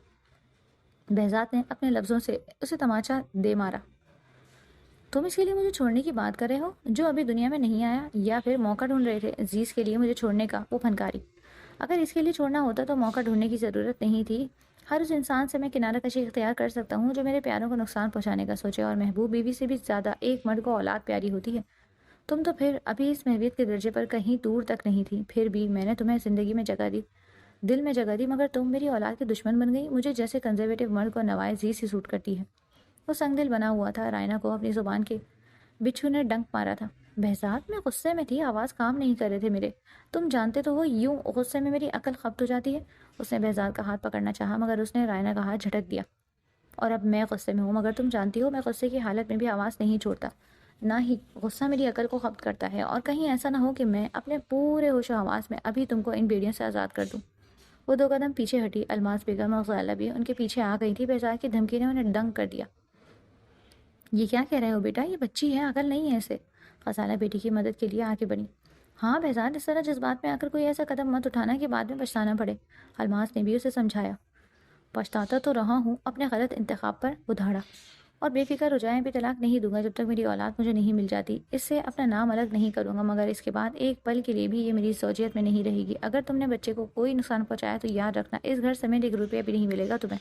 بہزاد نے اپنے لفظوں سے اسے تماچا دے مارا۔ تم اس کے لیے مجھے چھوڑنے کی بات کر رہے ہو جو ابھی دنیا میں نہیں آیا، یا پھر موقع ڈھونڈ رہے تھے عزیز کے لیے مجھے چھوڑنے کا؟ وہ پھنکاری۔ اگر اس کے لیے چھوڑنا ہوتا تو موقع ڈھونڈنے کی ضرورت نہیں تھی۔ ہر اس انسان سے میں کنارہ کشی اختیار کر سکتا ہوں جو میرے پیاروں کو نقصان پہنچانے کا سوچے، اور محبوب بیوی سے بھی زیادہ ایک مرد کو اولاد پیاری ہوتی ہے۔ تم تو پھر ابھی اس محبوبیت کے درجے پر کہیں دور تک نہیں تھی، پھر بھی میں نے تمہیں زندگی میں جگہ دی، دل میں جگہ دی، مگر تم میری اولاد کے دشمن بن گئی۔ مجھے جیسے کنزرویٹو مرد کو نوائے عزیز سی سوٹ کرتی ہے۔ وہ سنگ دل بنا ہوا تھا۔ رائنا کو اپنی زبان کے بچھو نے ڈنک مارا تھا۔ بہزاد میں غصے میں تھی، آواز کام نہیں کر رہے تھے میرے، تم جانتے تو ہو یوں غصے میں میری عقل خبت ہو جاتی ہے۔ اس نے بہزاد کا ہاتھ پکڑنا چاہا مگر اس نے رائنا کا ہاتھ جھٹک دیا۔ اور اب میں غصے میں ہوں، مگر تم جانتی ہو میں غصے کی حالت میں بھی آواز نہیں چھوڑتا، نہ ہی غصہ میری عقل کو خبت کرتا ہے، اور کہیں ایسا نہ ہو کہ میں اپنے پورے ہوش و حواس میں ابھی تم کو ان بیڑیوں سے آزاد کر دوں۔ وہ 2 قدم پیچھے ہٹی۔ الماس بیگم اور غالہ بھی ان کے پیچھے آ گئی تھی۔ بہزاد کی دھمکی نے انہیں دنگ کر دیا۔ یہ کیا کہہ رہے ہو بیٹا، یہ بچی ہے، عقل نہیں ہے اسے۔ غزالہ بیٹی کی مدد کے لیے آگے بڑھی۔ ہاں بہزاد، اس طرح جذبات میں آ کر کوئی ایسا قدم مت اٹھانا کہ بعد میں پچھتانا پڑے۔ الماس نے بھی اسے سمجھایا۔ پچھتاتا تو رہا ہوں اپنے غلط انتخاب پر، ادھاڑا، اور بے فکر ہو جائیں، بھی طلاق نہیں دوں گا جب تک میری اولاد مجھے نہیں مل جاتی۔ اس سے اپنا نام الگ نہیں کروں گا، مگر اس کے بعد ایک پل کے لیے بھی یہ میری زوجیت میں نہیں رہے گی۔ اگر تم نے بچے کو کوئی نقصان پہنچایا تو یاد رکھنا اس گھر سمیت 1 روپیہ بھی نہیں ملے گا تمہیں۔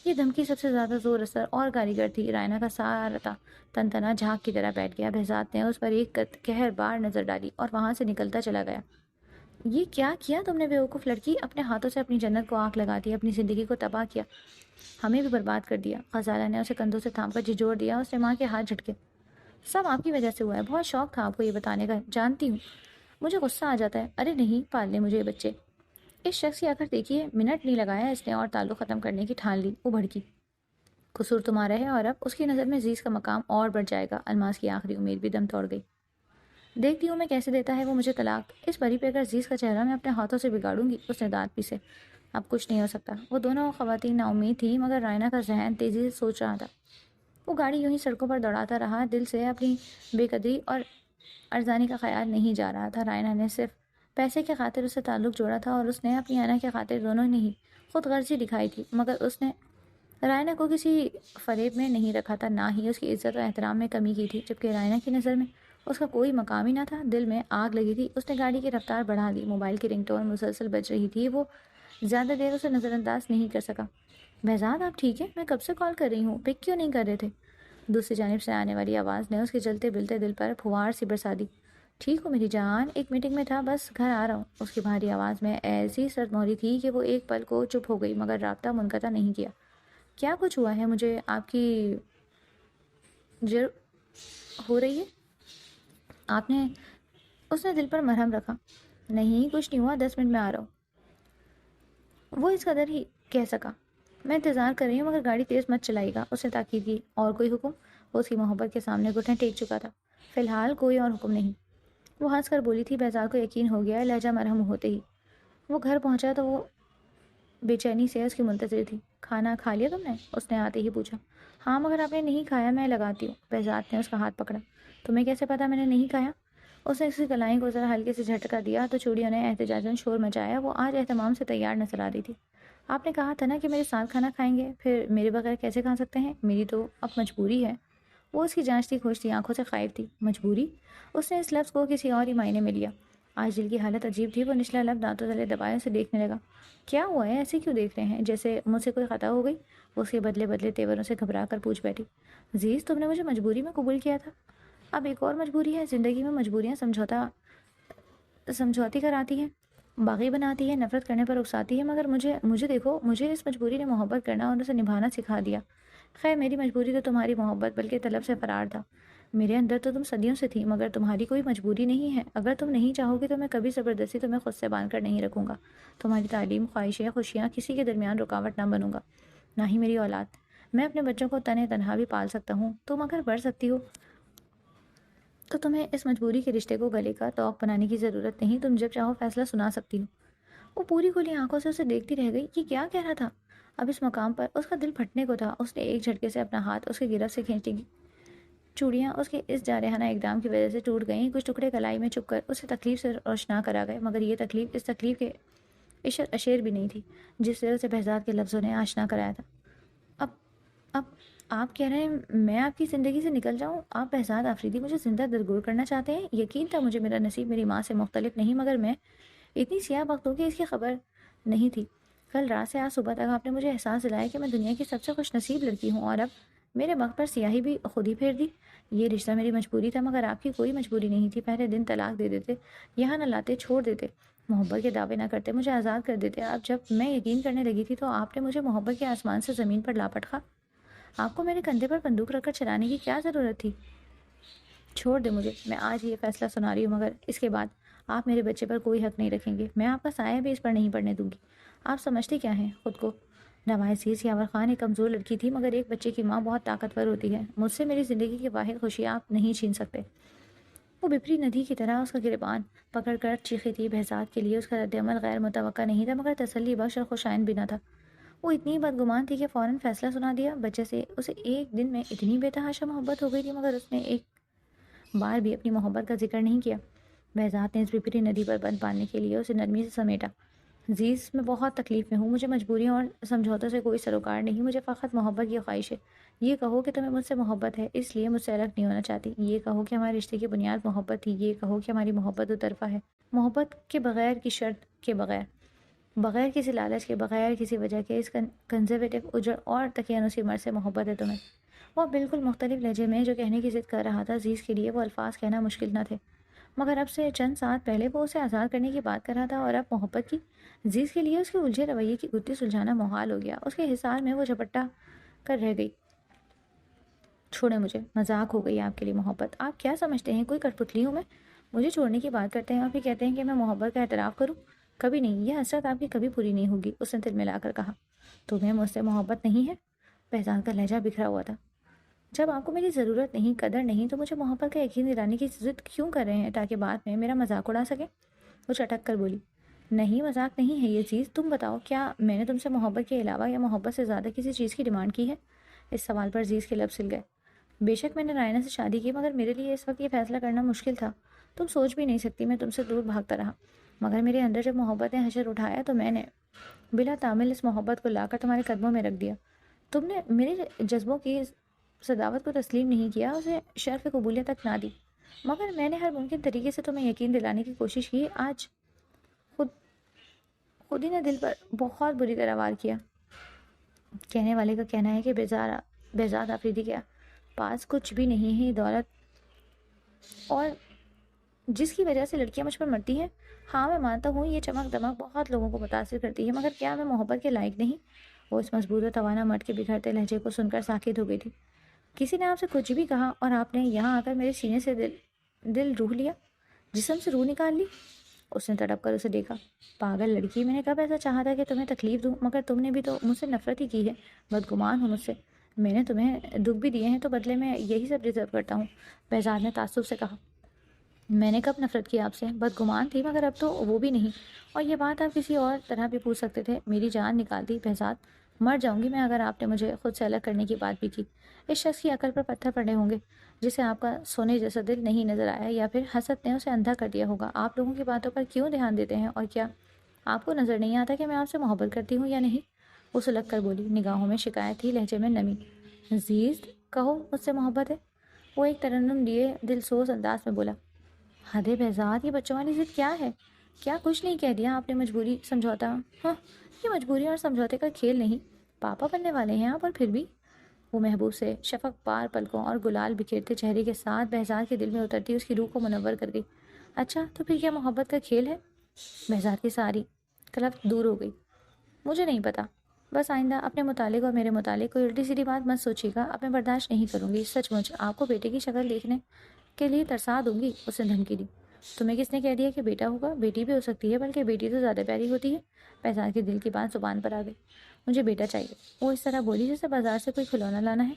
یہ دھمکی سب سے زیادہ زور اثر اور کاریگر تھی۔ رائنا کا سارا تنتنا جھاگ کی طرح بیٹھ گیا۔ بہزاد نے اس پر ایک قہر بار نظر ڈالی اور وہاں سے نکلتا چلا گیا۔ یہ کیا کیا تم نے بیوقوف لڑکی، اپنے ہاتھوں سے اپنی جنت کو آگ لگا دی، اپنی زندگی کو تباہ کیا، ہمیں بھی برباد کر دیا۔ غزالہ نے اسے کندھوں سے تھام کر جھنجھوڑ دیا۔ اس نے ماں کے ہاتھ جھٹکے۔ سب آپ کی وجہ سے ہوا ہے، بہت شوق تھا آپ کو یہ بتانے کا، جانتی ہوں، مجھے غصہ آ جاتا ہے۔ ارے نہیں پال لے مجھے یہ بچے۔ اس شخص کی آخر دیکھیے، منٹ نہیں لگایا اس نے اور تعلق ختم کرنے کی ٹھان لی۔ وہ بھڑکی۔ قصور تمہارا ہے، اور اب اس کی نظر میں عزیز کا مقام اور بڑھ جائے گا۔ الماس کی آخری امید بھی دم توڑ گئی۔ دیکھتی ہوں میں کیسے دیتا ہے وہ مجھے طلاق۔ اس بری پہ اگر عزیز کا چہرہ میں اپنے ہاتھوں سے بگاڑوں گی۔ اس نے دانت پیسے۔ اب کچھ نہیں ہو سکتا۔ وہ دونوں خواتین نا امید تھی، مگر رائنا کا ذہن تیزی سے سوچ رہا تھا۔ وہ گاڑی یوں ہی سڑکوں پر دوڑاتا رہا، دل سے اپنی بے قدری اور ارزانی کا خیال نہیں جا رہا تھا۔ رائنا نے صرف پیسے کی خاطر اس سے تعلق جوڑا تھا، اور اس نے اپنی انا کی خاطر دونوں نے ہی خود غرضی دکھائی تھی، مگر اس نے رائنا کو کسی فریب میں نہیں رکھا تھا، نہ ہی اس کی عزت و احترام میں کمی کی تھی، جبکہ رائنا کی نظر میں اس کا کوئی مقام ہی نہ تھا۔ دل میں آگ لگی تھی۔ اس نے گاڑی کی رفتار بڑھا دی۔ موبائل کی رنگ ٹون مسلسل بج رہی تھی۔ وہ زیادہ دیر اسے نظر انداز نہیں کر سکا۔ بہزاد آپ ٹھیک ہے؟ میں کب سے کال کر رہی ہوں، پک کیوں نہیں کر رہے تھے؟ دوسری جانب سے آنے والی آواز نے اس کے جلتے بلتے دل پر پھوار سی برسا دی۔ ٹھیک ہو میری جان، ایک میٹنگ میں تھا، بس گھر آ رہا ہوں۔ اس کی بھاری آواز میں ایسی سرد مہری تھی کہ وہ ایک پل کو چپ ہو گئی، مگر رابطہ منقطع نہیں کیا۔ کیا کچھ ہوا ہے؟ مجھے آپ کی جر ہو رہی ہے؟ آپ نے اس نے دل پر مرہم رکھا۔ نہیں کچھ نہیں ہوا، 10 منٹ میں آ رہا ہوں۔ وہ اس قدر ہی کہہ سکا۔ میں انتظار کر رہی ہوں، مگر گاڑی تیز مت چلائے گا۔ اس نے تاکید کی۔ اور کوئی حکم؟ وہ اس کی محبت کے سامنے گھٹنے ٹیک چکا تھا۔ فی الحال کوئی اور حکم نہیں۔ وہ ہنس کر بولی تھی۔ بہزاد کو یقین ہو گیا لہجہ مرہم ہوتے ہی۔ وہ گھر پہنچا تو وہ بے چینی سے اس کی منتظر تھی۔ کھانا کھا لیا تم نے؟ اس نے آتے ہی پوچھا۔ ہاں مگر آپ نے نہیں کھایا، میں لگاتی ہوں۔ بہزاد نے اس کا ہاتھ پکڑا۔ تمہیں کیسے پتا میں نے نہیں کھایا؟ اس نے اس کی کلائی کو ذرا ہلکے سے جھٹکا دیا تو چوڑیوں نے احتجاجاً شور مچایا۔ وہ آج اہتمام سے تیار نظر آ رہی تھی۔ آپ نے کہا تھا نا کہ میرے ساتھ کھانا کھائیں گے، پھر میرے بغیر کیسے کھا سکتے ہیں؟ میری تو اب مجبوری ہے۔ وہ اس کی جانچتی کھوجتی آنکھوں سے خائف تھی۔ مجبوری؟ اس نے اس لفظ کو کسی اور ہی معنی میں لیا۔ آج دل کی حالت عجیب تھی۔ وہ نچلا لب دانتوں تلے دبائے اسے دیکھنے لگا۔ کیا ہوا ہے؟ ایسے کیوں دیکھ رہے ہیں جیسے مجھ سے کوئی خطا ہو گئی؟ وہ اس کے بدلے بدلے تیوروں سے گھبرا کر پوچھ بیٹھی۔ عزیز تم نے مجھے مجبوری میں قبول کیا تھا، اب ایک اور مجبوری ہے۔ زندگی میں مجبوریاں سمجھوتی کراتی ہیں، باغی بناتی ہے، نفرت کرنے پر اکساتی ہے، مگر مجھے دیکھو، مجھے اس مجبوری نے محبت کرنا اور اسے نبھانا سکھا دیا۔ خیر میری مجبوری تو تمہاری محبت بلکہ طلب سے فرار تھا۔ میرے اندر تو تم صدیوں سے تھی، مگر تمہاری کوئی مجبوری نہیں ہے۔ اگر تم نہیں چاہو گی تو میں کبھی زبردستی تمہیں خود سے باندھ کر نہیں رکھوں گا۔ تمہاری تعلیم، خواہشیں، خوشیاں کسی کے درمیان رکاوٹ نہ بنوں گا، نہ ہی میری اولاد۔ میں اپنے بچوں کو تنہا تنہا بھی پال سکتا ہوں۔ تم اگر بڑھ سکتی ہو تو تمہیں اس مجبوری کے رشتے کو گلے کا توق بنانے کی ضرورت نہیں۔ تم جب چاہو فیصلہ سنا سکتی ہو۔ وہ پوری کھلی آنکھوں سے اسے دیکھتی رہ گئی۔ یہ کیا کہہ رہا تھا؟ اب اس مقام پر اس کا دل پھٹنے کو تھا۔ اس نے ایک جھٹکے سے اپنا ہاتھ اس کی گرفت سے کھینچ لی۔ چوڑیاں اس کے اس جارحانہ اقدام کی وجہ سے ٹوٹ گئیں۔ کچھ ٹکڑے کلائی میں چھپ کر اسے تکلیف سے روشنا کرا گئے، مگر یہ تکلیف اس تکلیف کے عشر اشیر بھی نہیں تھی جس سے اسے بہزاد کے لفظوں نے آشنا کرایا تھا۔ اب اب آپ کہہ رہے ہیں میں آپ کی زندگی سے نکل جاؤں؟ آپ بہزاد آفریدی مجھے زندہ درگور کرنا چاہتے ہیں؟ یقین تھا مجھے میرا نصیب میری ماں سے مختلف نہیں، مگر میں اتنی سیاہ بخت ہو کہ اس کی خبر نہیں تھی۔ کل رات سے آج صبح تک آپ نے مجھے احساس دلایا کہ میں دنیا کی سب سے خوش نصیب لڑکی ہوں، اور اب میرے بخت پر سیاہی بھی خود ہی پھیر دی۔ یہ رشتہ میری مجبوری تھا، مگر آپ کی کوئی مجبوری نہیں تھی۔ پہلے دن طلاق دے دیتے، یہاں نہ لاتے، چھوڑ دیتے، محبت کے دعوے نہ کرتے، مجھے آزاد کر دیتے۔ اب جب میں یقین کرنے لگی تھی تو آپ نے مجھے محبت کے آسمان سے زمین پر لاپٹ کھا۔ آپ کو میرے کندھے پر بندوق رکھ کر چلانے کی کیا ضرورت تھی؟ چھوڑ دے مجھے، میں آج یہ فیصلہ سنا رہی ہوں، مگر اس کے بعد آپ میرے بچے پر کوئی حق نہیں رکھیں گے۔ میں آپ کا سایہ بھی اس پر نہیں پڑنے دوں گی۔ آپ سمجھتی کیا ہیں خود کو؟ نوائے عزیز، یاور خان ایک کمزور لڑکی تھی، مگر ایک بچے کی ماں بہت طاقتور ہوتی ہے۔ مجھ سے میری زندگی کی واحد خوشی آپ نہیں چھین سکتے۔ وہ بپری ندی کی طرح اس کا گریبان پکڑ کر چیخی تھی۔ بہزاد کے لیے اس کا رد عمل غیر متوقع نہیں تھا، مگر تسلی بخش اور خوشائن بھی نہ تھا۔ وہ اتنی بدگمان تھی کہ فوراً فیصلہ سنا دیا۔ بچے سے اسے ایک دن میں اتنی بے تحاشا محبت ہو گئی تھی، مگر اس نے ایک بار بھی اپنی محبت کا ذکر نہیں کیا۔ بہزاد نے اس بپری ندی پر بند باندھنے کے لیے اسے نرمی سے سمیٹا۔ عزیز، میں بہت تکلیف میں ہوں، مجھے مجبوریوں اور سمجھوتوں سے کوئی سروکار نہیں، مجھے فقط محبت کی خواہش ہے۔ یہ کہو کہ تمہیں مجھ سے محبت ہے، اس لیے مجھ سے الگ نہیں ہونا چاہتی۔ یہ کہو کہ ہمارے رشتے کی بنیاد محبت تھی۔ یہ کہو کہ ہماری محبت دو طرفہ ہے، محبت کے بغیر کی شرط کے بغیر، بغیر کسی لالچ کے، بغیر کسی وجہ کے۔ اس کنزرویٹو اجڑ اور تقیانوسی مرد سے محبت ہے تمہیں۔ وہ بالکل مختلف لہجے میں جو کہنے کی ضد کر رہا تھا، عزیز کے لیے وہ الفاظ کہنا مشکل نہ تھے، مگر اب سے چند ساعت پہلے وہ اسے آزاد کرنے کی بات کر رہا تھا، اور اب محبت کی۔ عزیز کے لیے اس کے الجھے رویے کی گتھی سلجھانا محال ہو گیا۔ اس کے حصار میں وہ جھپٹا کر رہ گئی۔ چھوڑیں مجھے، مذاق ہو گئی آپ کے لیے محبت۔ آپ کیا سمجھتے ہیں کوئی کٹپتلی ہوں میں؟ مجھے چھوڑنے کی بات کرتے ہیں اور پھر کہتے ہیں کہ میں محبت کا اعتراف کروں؟ کبھی نہیں، یہ حسرت آپ کی کبھی پوری نہیں ہوگی، اس نے دل ملا کر کہا۔ تمہیں مجھ سے محبت نہیں ہے؟ بہزاد کا لہجہ بکھرا ہوا تھا۔ جب آپ کو میری ضرورت نہیں، قدر نہیں، تو مجھے محبت کا یقین دلانے کی ضد کیوں کر رہے ہیں تاکہ بعد میں میرا مذاق اڑا سکیں؟ وہ چٹک کر بولی۔ نہیں، مذاق نہیں ہے یہ چیز۔ تم بتاؤ، کیا میں نے تم سے محبت کے علاوہ یا محبت سے زیادہ کسی چیز کی ڈیمانڈ کی ہے؟ اس سوال پر عزیز کے لب سل گئے۔ بے شک میں نے رائنا سے شادی کی، مگر میرے لیے اس وقت یہ فیصلہ کرنا مشکل تھا۔ تم سوچ بھی نہیں سکتی میں تم سے دور بھاگتا رہا، مگر میرے اندر جب محبت نے حشر اٹھایا تو میں نے بلا تعمل اس محبت کو لا کر تمہارے قدموں میں رکھ دیا۔ تم نے میرے جذبوں کی صداوت کو تسلیم نہیں کیا، اسے شرف قبولیت تک نہ دی، مگر میں نے ہر ممکن طریقے سے تمہیں یقین دلانے کی کوشش کی۔ آج خود ہی نے دل پر بہت بری طرح وار کیا۔ کہنے والے کا کہنا ہے کہ بہزاد آفریدی کے پاس کچھ بھی نہیں ہے دولت، اور جس کی وجہ سے لڑکیاں مجھ پر مرتی ہیں۔ ہاں میں مانتا ہوں یہ چمک دمک بہت لوگوں کو متاثر کرتی ہے، مگر کیا میں محبت کے لائق نہیں؟ وہ اس مضبوط و توانا مرد کے بگڑتے لہجے کو سن کر ساکت ہو گئی تھی۔ کسی نے آپ سے کچھ بھی کہا اور آپ نے یہاں آ کر میرے سینے سے دل روح لیا، جسم سے روح نکال لی؟ اس نے تڑپ کر اسے دیکھا۔ پاگل لڑکی، میں نے کب ایسا چاہا تھا کہ تمہیں تکلیف دوں، مگر تم نے بھی تو مجھ سے نفرت ہی کی ہے۔ بدگمان ہو مجھ سے، میں نے تمہیں دکھ بھی دیے ہیں تو بدلے میں یہی سب ڈیزرو کرتا ہوں، بہزاد نے تعصب سے کہا۔ میں نے کب نفرت کی آپ سے؟ بدگمان تھی، مگر اب تو وہ بھی نہیں، اور یہ بات آپ کسی اور طرح بھی پوچھ سکتے تھے۔ میری جان نکال دی بہزاد، مر جاؤں گی میں اگر آپ نے مجھے خود سے الگ کرنے کی بات بھی کی۔ اس شخص کی عقل پر پتھر پڑے ہوں گے جسے آپ کا سونے جیسا دل نہیں نظر آیا، یا پھر حسد نے اسے اندھا کر دیا ہوگا۔ آپ لوگوں کی باتوں پر کیوں دھیان دیتے ہیں؟ اور کیا آپ کو نظر نہیں آتا کہ میں آپ سے محبت کرتی ہوں یا نہیں؟ وہ سلگ کر بولی، نگاہوں میں شکایت تھی، لہجے میں نمی۔ عزیز، کہو مجھ سے محبت ہے؟ وہ ایک ترنم لیے دل سوز انداز میں بولا۔ حد ہے بہزاد، یہ بچوں والی ضد کیا ہے؟ کیا کچھ نہیں کہہ دیا آپ نے؟ مجبوری، سمجھوتا؟ ہاں، یہ مجبوری اور سمجھوتے کا کھیل نہیں، پاپا بننے والے ہیں آپ، اور پھر بھی۔ وہ محبوب سے شفق بار پلکوں اور گلال بکھیرتے چہرے کے ساتھ بہزاد کے دل میں اترتی اس کی روح کو منور کر گئی۔ اچھا تو پھر کیا محبت کا کھیل ہے؟ بہزاد کی ساری کلفت دور ہو گئی۔ مجھے نہیں پتا، بس آئندہ اپنے متعلق اور میرے متعلق کوئی الٹی سیدھی بات مت سوچیے گا، اب میں برداشت نہیں کروں گی، سچ مچ آپ کو بیٹے کی شکل دیکھنے کے لیے ترسا دوں گی، اس نے دھمکی دی۔ تمہیں کس نے کہہ دیا کہ بیٹا ہوگا؟ بیٹی بھی ہو سکتی ہے، بلکہ بیٹی تو زیادہ پیاری ہوتی ہے۔ بہزاد کے دل کی بات زبان پر آ گئی۔ مجھے بیٹا چاہیے، وہ اس طرح بولی جیسے بازار سے کوئی کھلونا لانا ہے۔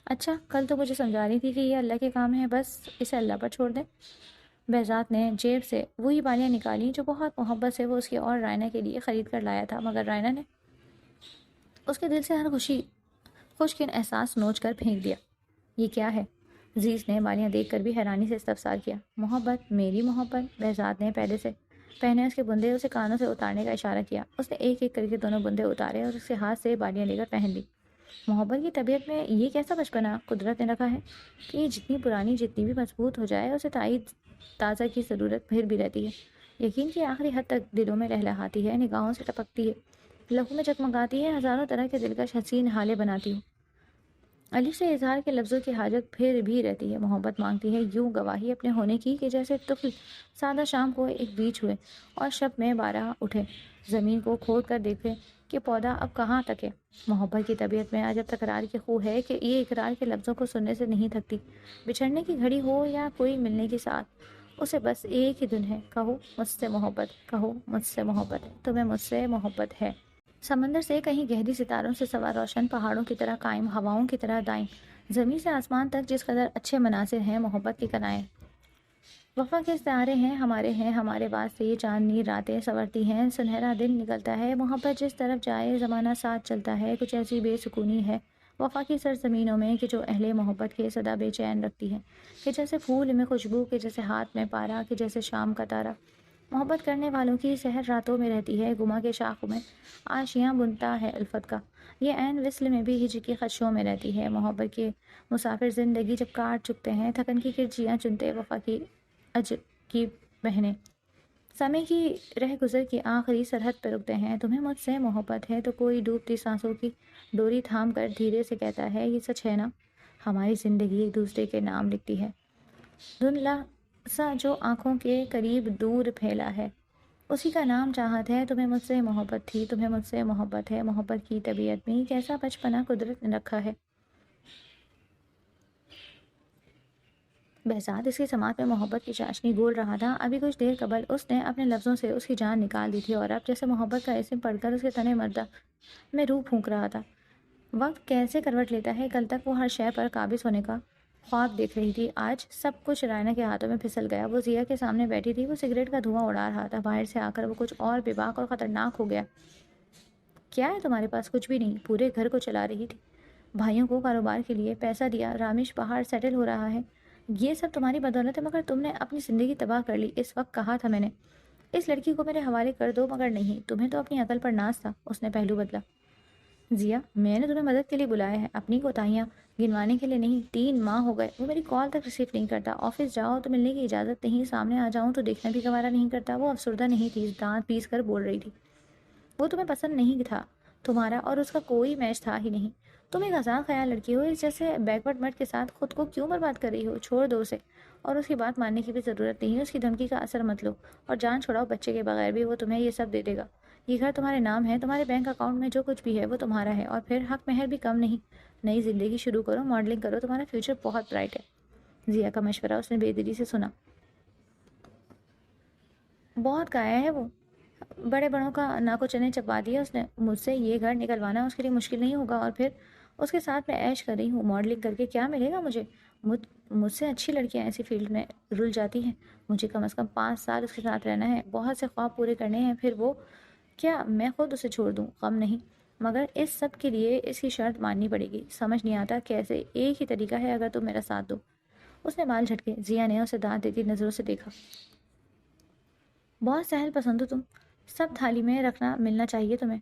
اچھا، کل تو مجھے سمجھا رہی تھی کہ یہ اللہ کے کام ہے، بس اسے اللہ پر چھوڑ دیں۔ بہزاد نے جیب سے وہی بالیاں نکالی جو بہت محبت سے وہ اس کی اور رائنا کے لیے خرید کر لایا تھا، مگر رائنا نے اس کے دل سے ہر خوشکن احساس نوچ کر پھینک دیا۔ یہ کیا ہے؟ عزیز نے بالیاں دیکھ کر بھی حیرانی سے استفسار کیا۔ محبت، میری محبت؟ بہزاد نے پہنے اس کے بندے اسے کانوں سے اتارنے کا اشارہ کیا۔ اس نے ایک ایک کر کے دونوں بندے اتارے اور اس کے ہاتھ سے بالیاں لے کر پہن لی۔ محبت کی طبیعت میں یہ کیسا بچپنا قدرت نے رکھا ہے کہ یہ جتنی پرانی، جتنی بھی مضبوط ہو جائے، اسے تائید تازہ کی ضرورت پھر بھی رہتی ہے۔ یقین کی آخری حد تک دلوں میں لہلہاتی ہے، نگاہوں سے ٹپکتی ہے، لہو میں چکمکاتی ہے، ہزاروں طرح کے دلکش حسین حالے بناتی ہوں۔ الف سے اظہار کے لفظوں کی حاجت پھر بھی رہتی ہے۔ محبت مانگتی ہے یوں گواہی اپنے ہونے کی کہ جیسے طفل سادہ شام کو ایک بیج ہوئے اور شب میں بارہ اٹھے، زمین کو کھود کر دیکھے کہ پودا اب کہاں تک ہے۔ محبت کی طبیعت میں عجب تکرار کی خو ہے کہ یہ اقرار کے لفظوں کو سننے سے نہیں تھکتی۔ بچھڑنے کی گھڑی ہو یا کوئی ملنے کی ساتھ، اسے بس ایک ہی دھن ہے، کہو مجھ سے محبت، کہو مجھ سے محبت، تمہیں مجھ سے محبت ہے۔ سمندر سے کہیں گہری، ستاروں سے سوا روشن، پہاڑوں کی طرح قائم، ہواؤں کی طرح دائم، زمین سے آسمان تک جس قدر اچھے مناظر ہیں محبت کی کنائیں، وفا کے استعارے ہیں، ہمارے واسطے یہ چاندنی راتیں سنورتی ہیں، سنہرا دن نکلتا ہے۔ محبت جس طرف جائے زمانہ ساتھ چلتا ہے، کچھ ایسی بے سکونی ہے وفا کی سرزمینوں میں کہ جو اہل محبت کے صدا بے چین رکھتی ہے، کہ جیسے پھول میں خوشبو، کہ جیسے ہاتھ میں پارا، کہ جیسے شام کا تارا۔ محبت کرنے والوں کی سحر راتوں میں رہتی ہے، گما کے شاخوں میں آشیاں بنتا ہے الفت کا، یہ عین وصل میں بھی ہجر کی خدشوں میں رہتی ہے۔ محبت کے مسافر زندگی جب کاٹ چکتے ہیں، تھکن کی کرچیاں چنتے وفا کی اجر کی بہنیں سمے کی رہ گزر کی آخری سرحد پہ رکتے ہیں۔ تمہیں مجھ سے محبت ہے تو کوئی ڈوبتی سانسوں کی ڈوری تھام کر دھیرے سے کہتا ہے، یہ سچ ہے نا؟ ہماری زندگی ایک دوسرے کے نام لکھتی ہے، دھندلا سا جو آنکھوں کے قریب دور پھیلا ہے، اسی کا نام چاہت ہے۔ تمہیں مجھ سے محبت تھی، تمہیں مجھ سے محبت ہے۔ محبت کی طبیعت میں کیسا بچپنا قدرت نے رکھا ہے۔ بہزاد اس کی سماعت میں محبت کی چاشنی گول رہا تھا۔ ابھی کچھ دیر قبل اس نے اپنے لفظوں سے اس کی جان نکال دی تھی اور اب جیسے محبت کا اسم پڑھ کر اس کے تن مردہ میں روح پھونک رہا تھا۔ وقت کیسے کروٹ لیتا ہے، کل تک وہ ہر شے پر قابض ہونے کا خواب دیکھ رہی تھی، آج سب کچھ رائنا کے ہاتھوں میں پھسل گیا۔ وہ زیا کے سامنے بیٹھی تھی، وہ سگریٹ کا دھواں اڑا رہا تھا، باہر سے آ کر وہ کچھ اور بے باک اور خطرناک ہو گیا۔ کیا ہے تمہارے پاس؟ کچھ بھی نہیں، پورے گھر کو چلا رہی تھی، بھائیوں کو کاروبار کے لیے پیسہ دیا، رامیش باہر سیٹل ہو رہا ہے، یہ سب تمہاری بدولت ہے، مگر تم نے اپنی زندگی تباہ کر لی۔ اس وقت کہا تھا میں نے اس لڑکی کو میرے حوالے کر دو، مگر نہیں، تمہیں تو اپنی عقل پر ناز تھا۔ اس نے پہلو بدلا۔ زیا، میں نے تمہیں مدد کے لیے بلایا ہے، اپنی کوتاہیاں گنوانے کے لیے نہیں۔ 3 ماہ ہو گئے وہ میری کال تک ریسیو نہیں کرتا، آفس جاؤ تو ملنے کی اجازت نہیں، سامنے آ جاؤں تو دیکھنا بھی گوارا نہیں کرتا۔ وہ افسردہ نہیں تھی، دانت پیس کر بول رہی تھی۔ وہ تمہیں پسند نہیں تھا، تمہارا اور اس کا کوئی میچ تھا ہی نہیں۔ تم ایک آزاد خیال لڑکی ہو، اس جیسے بیکورڈ مرد کے ساتھ خود کو کیوں برباد کر رہی ہو؟ چھوڑ دو اسے، اور اس کی بات ماننے کی بھی ضرورت نہیں ہے، اس کی دھمکی کا اثر مت لو، اور جان چھڑاؤ بچے کے بغیر بھی وہ تمہیں یہ سب دے دے گا۔ یہ گھر تمہارے نام ہے، تمہارے بینک اکاؤنٹ میں جو کچھ بھی ہے وہ تمہارا ہے، اور پھر حق مہر بھی کم نہیں۔ نئی زندگی شروع کرو، ماڈلنگ کرو، تمہارا فیوچر بہت برائٹ ہے۔ زیا کا مشورہ اس نے بے دلی سے سنا۔ بہت گایا ہے وہ، بڑے بڑوں کا ناکو چنے چبا دیا اس نے۔ مجھ سے یہ گھر نکلوانا اس کے لیے مشکل نہیں ہوگا، اور پھر اس کے ساتھ میں عیش کر رہی ہوں، ماڈلنگ کر کے کیا ملے گا مجھے؟ مجھ سے اچھی لڑکیاں ایسی فیلڈ میں رل جاتی ہیں، مجھے کم از کم 5 سال اس کے ساتھ رہنا ہے، بہت سے خواب پورے کرنے ہیں، پھر وہ کیا میں خود اسے چھوڑ دوں؟ غم نہیں، مگر اس سب کے لیے اس کی شرط ماننی پڑے گی۔ سمجھ نہیں آتا کیسے؟ ایک ہی طریقہ ہے، اگر تم میرا ساتھ دو۔ اس نے بال جھٹکے۔ زیا نے اسے دانت دیتی نظروں سے دیکھا۔ بہت سہل پسند ہو تم، سب تھالی میں رکھنا ملنا چاہیے تمہیں۔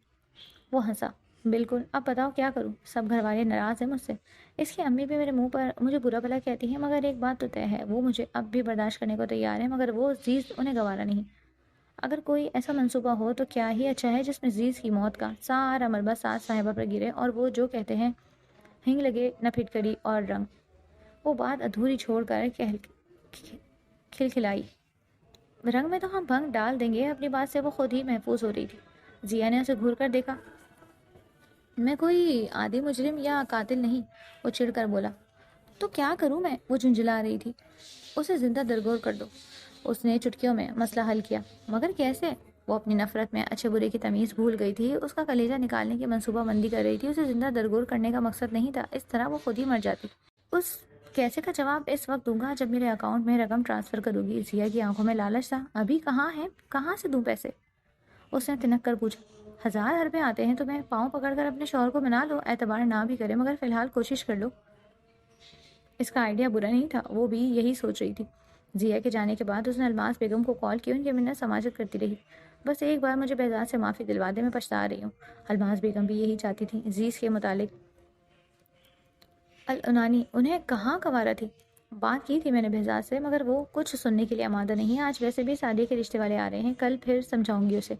وہ ہنسا۔ بالکل، اب بتاؤ کیا کروں؟ سب گھر والے ناراض ہیں مجھ سے، اس کی امی بھی میرے منہ پر مجھے برا بھلا کہتی ہیں، مگر ایک بات تو طے ہے، وہ مجھے اب بھی برداشت کرنے کو تیار ہے، مگر وہ عزیز انہیں گوارا نہیں۔ اگر کوئی ایسا منصوبہ ہو تو کیا ہی اچھا ہے جس میں عزیز کی موت کا سارا ملبہ سعد صاحبہ پر گرے، اور وہ جو کہتے ہیں ہنگ لگے نہ پھٹکری اور رنگ۔ وہ بات ادھوری چھوڑ کر کھلکھلائی۔ رنگ میں تو ہم بھنگ ڈال دیں گے، اپنی بات سے وہ خود ہی محفوظ ہو رہی تھی۔ زیا نے اسے گھور کر دیکھا۔ میں کوئی عادی مجرم یا قاتل نہیں، وہ چڑ کر بولا۔ تو کیا کروں میں؟ وہ جھنجھلا رہی تھی۔ اسے زندہ درگور کر دو۔ اس نے چٹکیوں میں مسئلہ حل کیا۔ مگر کیسے؟ وہ اپنی نفرت میں اچھے برے کی تمیز بھول گئی تھی، اس کا کلیجہ نکالنے کی منصوبہ بندی کر رہی تھی۔ اسے زندہ درگور کرنے کا مقصد نہیں تھا، اس طرح وہ خود ہی مر جاتی۔ اس کیسے کا جواب اس وقت دوں گا جب میرے اکاؤنٹ میں رقم ٹرانسفر کروں گی؟ ضیا کی آنکھوں میں لالچ تھا۔ ابھی کہاں ہے؟ کہاں سے دوں پیسے؟ اس نے تنک کر پوچھا۔ 1000 روپے آتے ہیں تمہیں، پاؤں پکڑ کر اپنے شوہر کو منا لو، اعتبار نہ بھی کرے مگر فی الحال کوشش کر لو۔ اس کا آئیڈیا برا نہیں تھا، وہ بھی یہی سوچ رہی تھی۔ ضیا کے جانے کے بعد اس نے الماس بیگم کو کال کی، ان کی منت سماجت کرتی رہی۔ بس ایک بار مجھے بہزاد سے معافی دلوا دے، میں پچھتا رہی ہوں۔ الماس بیگم بھی یہی چاہتی تھی۔ عزیز کے متعلق العنانی انہیں کہاں کنوارا تھی؟ بات کی تھی میں نے بہزاد سے، مگر وہ کچھ سننے کے لیے آمادہ نہیں۔ آج ویسے بھی سعدیہ کے رشتے والے آ رہے ہیں، کل پھر سمجھاؤں گی اسے۔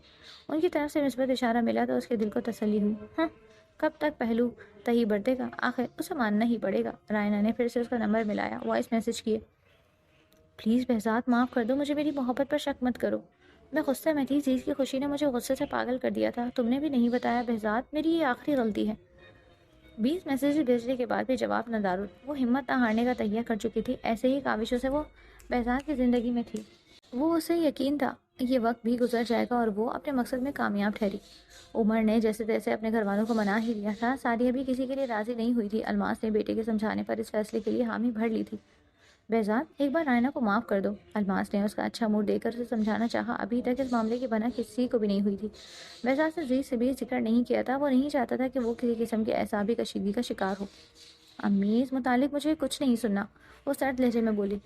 ان کی طرف سے مثبت اشارہ ملا تو اس کے دل کو تسلی ہوئی۔ ہاں، کب تک پہلو تہی بڑھتے گا؟ آخر اسے ماننا ہی پڑے گا۔ رائنا نے پھر سے اس کا نمبر ملایا، وائس میسج کیے۔ پلیز بہزاد معاف کر دو مجھے، میری محبت پر شک مت کرو۔ میں غصے میں تھی، عزیز کی خوشی نے مجھے غصے سے پاگل کر دیا تھا۔ تم نے بھی نہیں بتایا بہزاد، میری یہ آخری غلطی ہے۔ 20 میسیج بھیجنے کے بعد بھی جواب نہ دارو۔ وہ ہمت نہ ہارنے کا تہیہ کر چکی تھی، ایسے ہی کاوشوں سے وہ بہزاد کی زندگی میں تھی۔ وہ اسے یقین تھا یہ وقت بھی گزر جائے گا اور وہ اپنے مقصد میں کامیاب ٹھہری۔ عمر نے جیسے تیسے اپنے گھر والوں کو منا ہی لیا تھا، سعدیہ بھی کسی کے لیے راضی نہیں ہوئی تھی۔ الماس نے بیٹے کے سمجھانے پر اس فیصلے کے لیے حامی بھر لی تھی۔ بہزاد، ایک بار رائنا کو معاف کر دو۔ الماس نے اس کا اچھا موڈ دیکھ کر اسے سمجھانا چاہا، ابھی تک اس معاملے کی بنا کسی کو بھی نہیں ہوئی تھی۔ بہزاد نے عزیز سے بھی ذکر نہیں کیا تھا، وہ نہیں چاہتا تھا کہ وہ کسی قسم کے اعصابی کشیدگی کا شکار ہو۔ امی اس متعلق مجھے کچھ نہیں سننا، وہ سرد لہجے میں بولی۔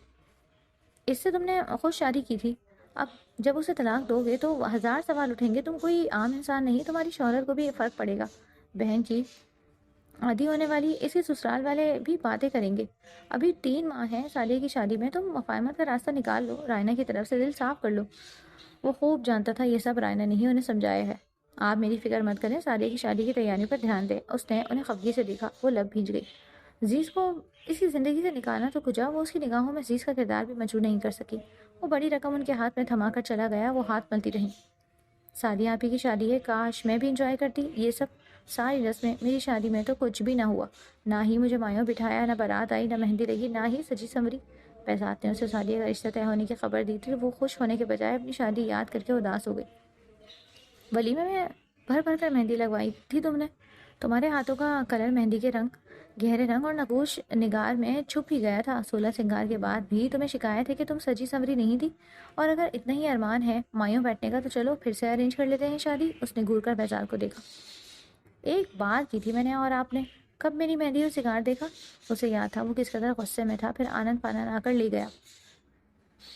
اس سے تم نے خود شادی کی تھی، اب جب اسے طلاق دو گے تو 1000 سوال اٹھیں گے۔ تم کوئی عام انسان نہیں، تمہاری شوہرت کو بھی فرق پڑے گا۔ بہن کی عادی ہونے والی اسی سسرال والے بھی باتیں کریں گے۔ ابھی 3 ماہ ہیں سالیہ کی شادی میں، تم مفاہمت کا راستہ نکال لو، رائنا کی طرف سے دل صاف کر لو۔ وہ خوب جانتا تھا یہ سب رائنا نہیں انہیں سمجھایا ہے۔ آپ میری فکر مت کریں، سالیہ کی شادی کی تیاری پر دھیان دیں۔ اس نے انہیں خفگی سے دیکھا، وہ لب بھیج گئی۔ عزیز کو اسی زندگی سے نکالنا تو کجا، وہ اس کی نگاہوں میں عزیز کا کردار بھی منظور نہیں کر سکی۔ وہ بڑی رقم ان کے ہاتھ میں تھما کر چلا گیا، وہ ہاتھ ملتی رہیں۔ سعدیہ آپی کی شادی ہے، کاش میں بھی انجوائے کرتی یہ سب ساری رسمیں۔ میری شادی میں تو کچھ بھی نہ ہوا، نہ ہی مجھے مایوں بٹھایا، نہ بارات آئی، نہ مہندی لگی، نہ ہی سجی سنوری۔ بہزاد نے اسے سعدیہ کا رشتہ طے ہونے کی خبر دی تھی، وہ خوش ہونے کے بجائے اپنی شادی یاد کر کے اداس ہو گئی۔ ولیمے میں بھر بھر کر مہندی لگوائی تھی تم نے، تمہارے ہاتھوں کا کلر مہندی کے رنگ، گہرے رنگ اور نقوش نگار میں چھپ ہی گیا تھا۔ 16 سنگار کے بعد بھی تمہیں شکایت ہے کہ تم سجی سنوری نہیں تھی؟ اور اگر اتنا ہی ارمان ہے مایوں بیٹھنے کا تو چلو پھر سے ارینج کر لیتے ہیں شادی۔ اس نے گور کر بہزاد کو دیکھا۔ ایک بات کی تھی میں نے اور آپ نے کب میری مہندی اور سگار دیکھا؟ اسے یاد تھا وہ کس قدر غصے میں تھا، پھر آنند پانند آ کر لے گیا۔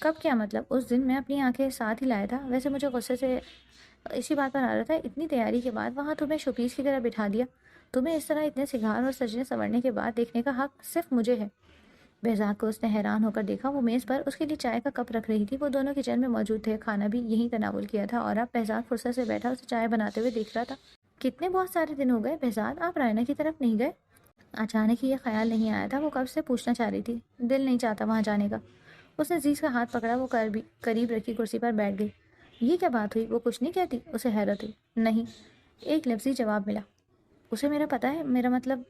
کب کیا مطلب؟ اس دن میں اپنی آنکھیں ساتھ ہی لایا تھا۔ ویسے مجھے غصے سے اسی بات پر آ رہا تھا، اتنی تیاری کے بعد وہاں تمہیں شوپیس کی طرح بٹھا دیا۔ تمہیں اس طرح اتنے سگار اور سجنے سنورنے کے بعد دیکھنے کا حق صرف مجھے ہے۔ بہزاد کو اس نے حیران ہو کر دیکھا، وہ میز پر اس کے لیے چائے کا کپ رکھ رہی تھی۔ وہ دونوں کچن میں موجود تھے، کھانا بھی یہیں تناول کیا تھا اور اب بہزاد فرصت سے بیٹھا اسے چائے بناتے ہوئے دیکھ رہا تھا۔ کتنے بہت سارے دن ہو گئے بہزاد، آپ رائنا کی طرف نہیں گئے؟ اچانک ہی یہ خیال نہیں آیا تھا، وہ کب سے پوچھنا چاہ رہی تھی، دل نہیں چاہتا وہاں جانے کا۔ اس نے عزیز کا ہاتھ پکڑا، وہ قریب رکھی کرسی پر بیٹھ گئی۔ یہ کیا بات ہوئی؟ وہ کچھ نہیں کہتی؟ اسے حیرت ہوئی۔ نہیں، ایک لفظی جواب ملا۔ اسے میرا پتہ ہے، میرا مطلب،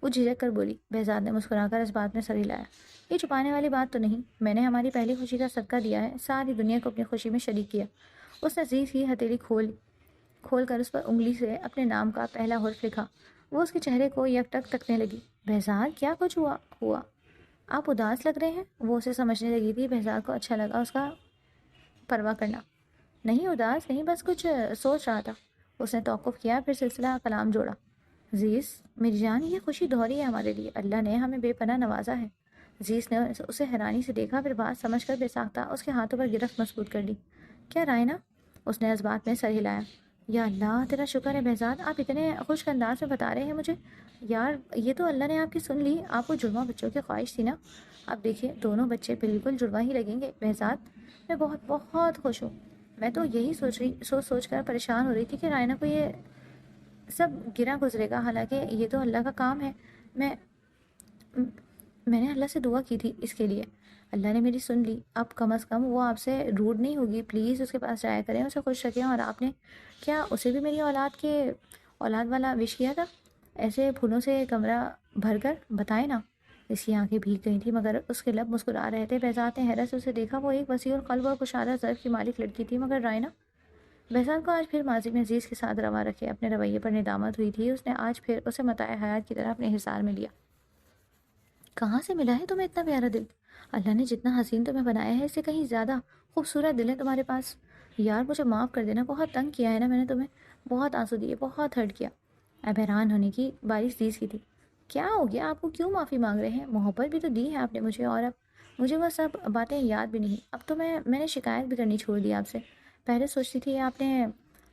وہ جھجک کر بولی۔ بہزاد نے مسکرا کر اس بات میں سر ہلایا۔ یہ چھپانے والی بات تو نہیں، میں نے ہماری پہلی خوشی کا صدقہ دیا ہے، ساری دنیا کو اپنی خوشی میں شریک کیا۔ اس نے عزیز کی ہتھیلی کھول کر اس پر انگلی سے اپنے نام کا پہلا حرف لکھا۔ وہ اس کے چہرے کو یک ٹک تکنے لگی۔ بہزاد، کیا کچھ ہوا؟ آپ اداس لگ رہے ہیں؟ وہ اسے سمجھنے لگی تھی، بہزاد کو اچھا لگا اس کا پرواہ کرنا۔ نہیں اداس نہیں، بس کچھ سوچ رہا تھا۔ اس نے توقف کیا، پھر سلسلہ کلام جوڑا۔ عزیز میری جان، یہ خوشی دوہری ہے ہمارے لیے، اللہ نے ہمیں بے پناہ نوازا ہے۔ عزیز نے اسے حیرانی سے دیکھا، پھر بات سمجھ کر بے ساختہ اس کے ہاتھوں پر گرفت مضبوط کر لی۔ کیا رائنا؟ اس نے اس بات میں سر ہلایا۔ یا اللہ تیرا شکر ہے بہزاد، آپ اتنے خوش انداز میں بتا رہے ہیں مجھے۔ یار یہ تو اللہ نے آپ کی سن لی، آپ کو جڑواں بچوں کی خواہش تھی نا؟ اب دیکھیے دونوں بچے بالکل جڑواں ہی لگیں گے۔ بہزاد میں بہت بہت خوش ہوں۔ میں تو یہی سوچ کر پریشان ہو رہی تھی کہ رائنا کو یہ سب گرا گزرے گا، حالانکہ یہ تو اللہ کا کام ہے۔ میں نے اللہ سے دعا کی تھی اس کے لیے، اللہ نے میری سن لی۔ اب کم از کم وہ آپ سے روڈ نہیں ہوگی، پلیز اس کے پاس جایا کریں، اسے خوش رکھیں۔ اور آپ نے کیا اسے بھی میری اولاد کے اولاد والا وش کیا تھا ایسے پھولوں سے کمرہ بھر کر؟ بتائے نا۔ اس کی آنکھیں بھیگ گئی تھی مگر اس کے لب مسکرا رہے تھے۔ بہزاد نے حیرت سے اسے دیکھا۔ وہ ایک وسیع القلب اور کشادہ ظرف کی مالک لڑکی تھی، مگر رائنا؟ بہزاد کو آج پھر ماضی میں عزیز کے ساتھ روا رکھے اپنے رویے پر ندامت ہوئی تھی۔ اس نے آج پھر اسے متاع حیات کی طرح اپنے حصار میں لیا۔ کہاں سے ملا ہے تمہیں اتنا پیارا دل؟ اللہ نے جتنا حسین تمہیں بنایا ہے اس سے کہیں زیادہ خوبصورت دل ہے تمہارے پاس۔ یار مجھے معاف کر دینا، بہت تنگ کیا ہے نا میں نے تمہیں، بہت آنسو دیے، بہت ہرٹ کیا۔ اب حیران ہونے کی باری عزیز کی تھی۔ کیا ہو گیا؟ آپ کو کیوں معافی مانگ رہے ہیں؟ محبت بھی تو دی ہے آپ نے مجھے، اور اب مجھے وہ سب باتیں یاد بھی نہیں۔ اب تو میں نے شکایت بھی کرنی چھوڑ دی آپ سے۔ پہلے سوچتی تھی آپ نے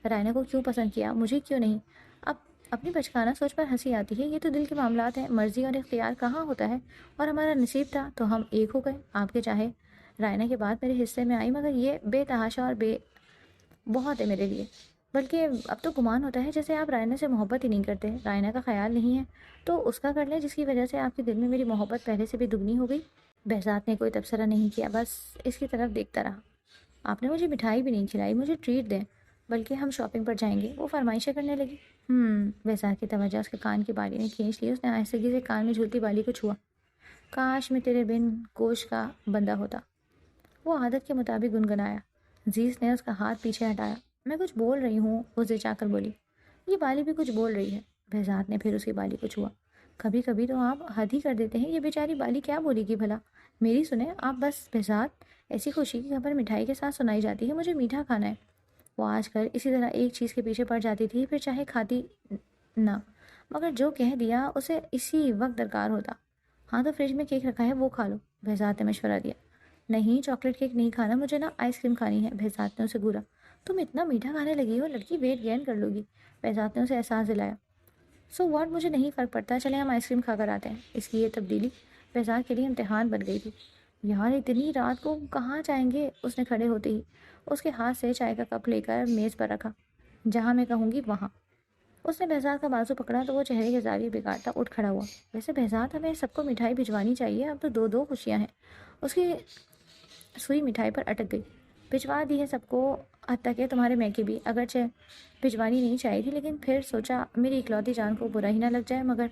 رائنا کو کیوں پسند کیا، مجھے کیوں نہیں۔ اب اپنی بچکانہ سوچ پر ہنسی آتی ہے۔ یہ تو دل کے معاملات ہیں، مرضی اور اختیار کہاں ہوتا ہے، اور ہمارا نصیب تھا تو ہم ایک ہو گئے۔ آپ کے چاہے رائنا کے بعد میرے حصے میں آئی، مگر یہ بے تحاشا اور بہت ہے میرے لیے۔ بلکہ اب تو گمان ہوتا ہے جیسے آپ رائنا سے محبت ہی نہیں کرتے۔ رائنا کا خیال نہیں ہے تو اس کا کر لیں، جس کی وجہ سے آپ کے دل میں میری محبت پہلے سے بھی دگنی ہو گئی۔ بہزاد نے کوئی تبصرہ نہیں کیا، بس اس کی طرف دیکھتا رہا۔ آپ نے مجھے مٹھائی بھی نہیں کھلائی، مجھے ٹریٹ دیں، بلکہ ہم شاپنگ پر جائیں گے، وہ فرمائشیں کرنے لگی۔ بہزاد کی توجہ اس کے کان کی بالی نے کھینچ لی۔ اس نے آہستگی سے کان میں جھولتی بالی کو چھوا۔ کاش میں تیرے بن گوشت کا بندہ ہوتا، وہ عادت کے مطابق گنگنایا۔ عزیز نے اس کا ہاتھ پیچھے ہٹایا۔ میں کچھ بول رہی ہوں، وہ زچا کر بولی۔ یہ بالی بھی کچھ بول رہی ہے۔ بہزاد نے پھر اس کی بالی کو چھوا۔ کبھی کبھی تو آپ حد ہی کر دیتے ہیں، یہ بیچاری بالی کیا بولے گی بھلا؟ میری سنیں آپ بس۔ بہزاد، ایسی خوشی کی خبر مٹھائی کے ساتھ سنائی جاتی ہے، مجھے میٹھا کھانا ہے۔ وہ آج کل اسی طرح ایک چیز کے پیچھے پڑ جاتی تھی، پھر چاہے کھاتی نہ، مگر جو کہہ دیا اسے اسی وقت درکار ہوتا۔ ہاں تو فریج میں کیک رکھا ہے، وہ کھا لو، بہزاد نے مشورہ دیا۔ نہیں، چاکلیٹ کیک نہیں کھانا مجھے، نا آئس کریم کھانی ہے، بہزاد نے اسے گھورا۔ تم اتنا میٹھا کھانے لگی ہو، لڑکی ویٹ گین کر لو گی، بہزاد نے اسے احساس دلایا۔ سو واٹ، مجھے نہیں فرق پڑتا، چلیں ہم آئس کریم کھا کر آتے ہیں۔ اس کی یہ تبدیلی بہزاد کے لیے امتحان بن گئی تھی۔ یار اتنی رات کو کہاں جائیں گے؟ اس نے کھڑے ہوتے ہی اس کے ہاتھ سے چائے کا کپ لے کر میز پر رکھا۔ جہاں میں کہوں گی وہاں۔ اس نے بہزاد کا بازو پکڑا تو وہ چہرے کے زاویے بگاڑتا اٹھ کھڑا ہوا۔ ویسے بہزاد، ہمیں سب کو مٹھائی بھجوانی چاہیے، اب تو دو دو خوشیاں ہیں۔ اس کی سوئی مٹھائی پر اٹک گئی۔ بھجوا دی ہے سب کو، حتیٰ کہ تمہارے میکے بھی، اگرچہ بھجوانی نہیں چاہیے تھی، لیکن پھر سوچا میری اکلوتی جان کو برا ہی نہ لگ جائے، مگر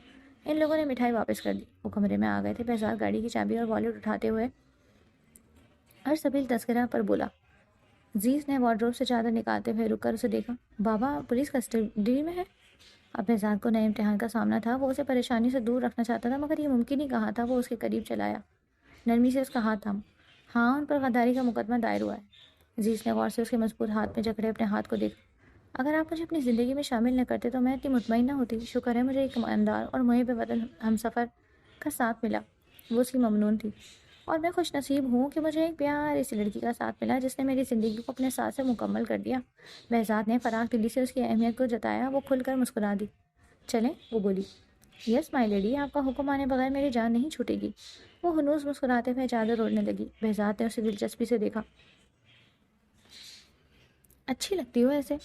ان لوگوں نے مٹھائی واپس کر دی۔ وہ کمرے میں آ گئے تھے۔ بہزاد گاڑی کی چابی اور والیٹ اٹھاتے ہوئے ارسبیل تذکرہ پر بولا۔ عزیز نے وارڈروب سے چادر نکالتے ہوئے رک کر اسے دیکھا۔ بابا پولیس کسٹڈی میں ہے؟ اب بہزاد کو نئے امتحان کا سامنا تھا۔ وہ اسے پریشانی سے دور رکھنا چاہتا تھا، مگر یہ ممکن ہی کہا تھا۔ وہ اس کے قریب چلایا، نرمی سے اس کا ہاتھ تھاما۔ ہاں، ان پر غداری کا مقدمہ دائر ہوا ہے۔ عزیز نے غور سے اس کے مضبوط ہاتھ میں جکڑے اپنے ہاتھ کو دیکھا۔ اگر آپ مجھے اپنی زندگی میں شامل نہ کرتے تو میں اتنی مطمئن نہ ہوتی۔ شکر ہے مجھے ایک ایماندار اور محب وطن ہمسفر کا ساتھ ملا۔ وہ اس کی ممنون تھی، اور میں خوش نصیب ہوں کہ مجھے ایک پیاری سی لڑکی کا ساتھ ملا جس نے میری زندگی کو اپنے ساتھ سے مکمل کر دیا۔ بہزاد نے فراخ دلی سے اس کی اہمیت کو جتایا۔ وہ کھل کر مسکرا دی۔ چلیں، وہ بولی۔ یس مائی لیڈی، آپ کا حکم آنے بغیر میری جان نہیں چھوٹے گی۔ وہ ہنوز مسکراتے ہوئے چادر اوڑھنے لگی۔ بہزاد نے اسے دلچسپی سے دیکھا۔ اچھی لگتی ہو ایسے،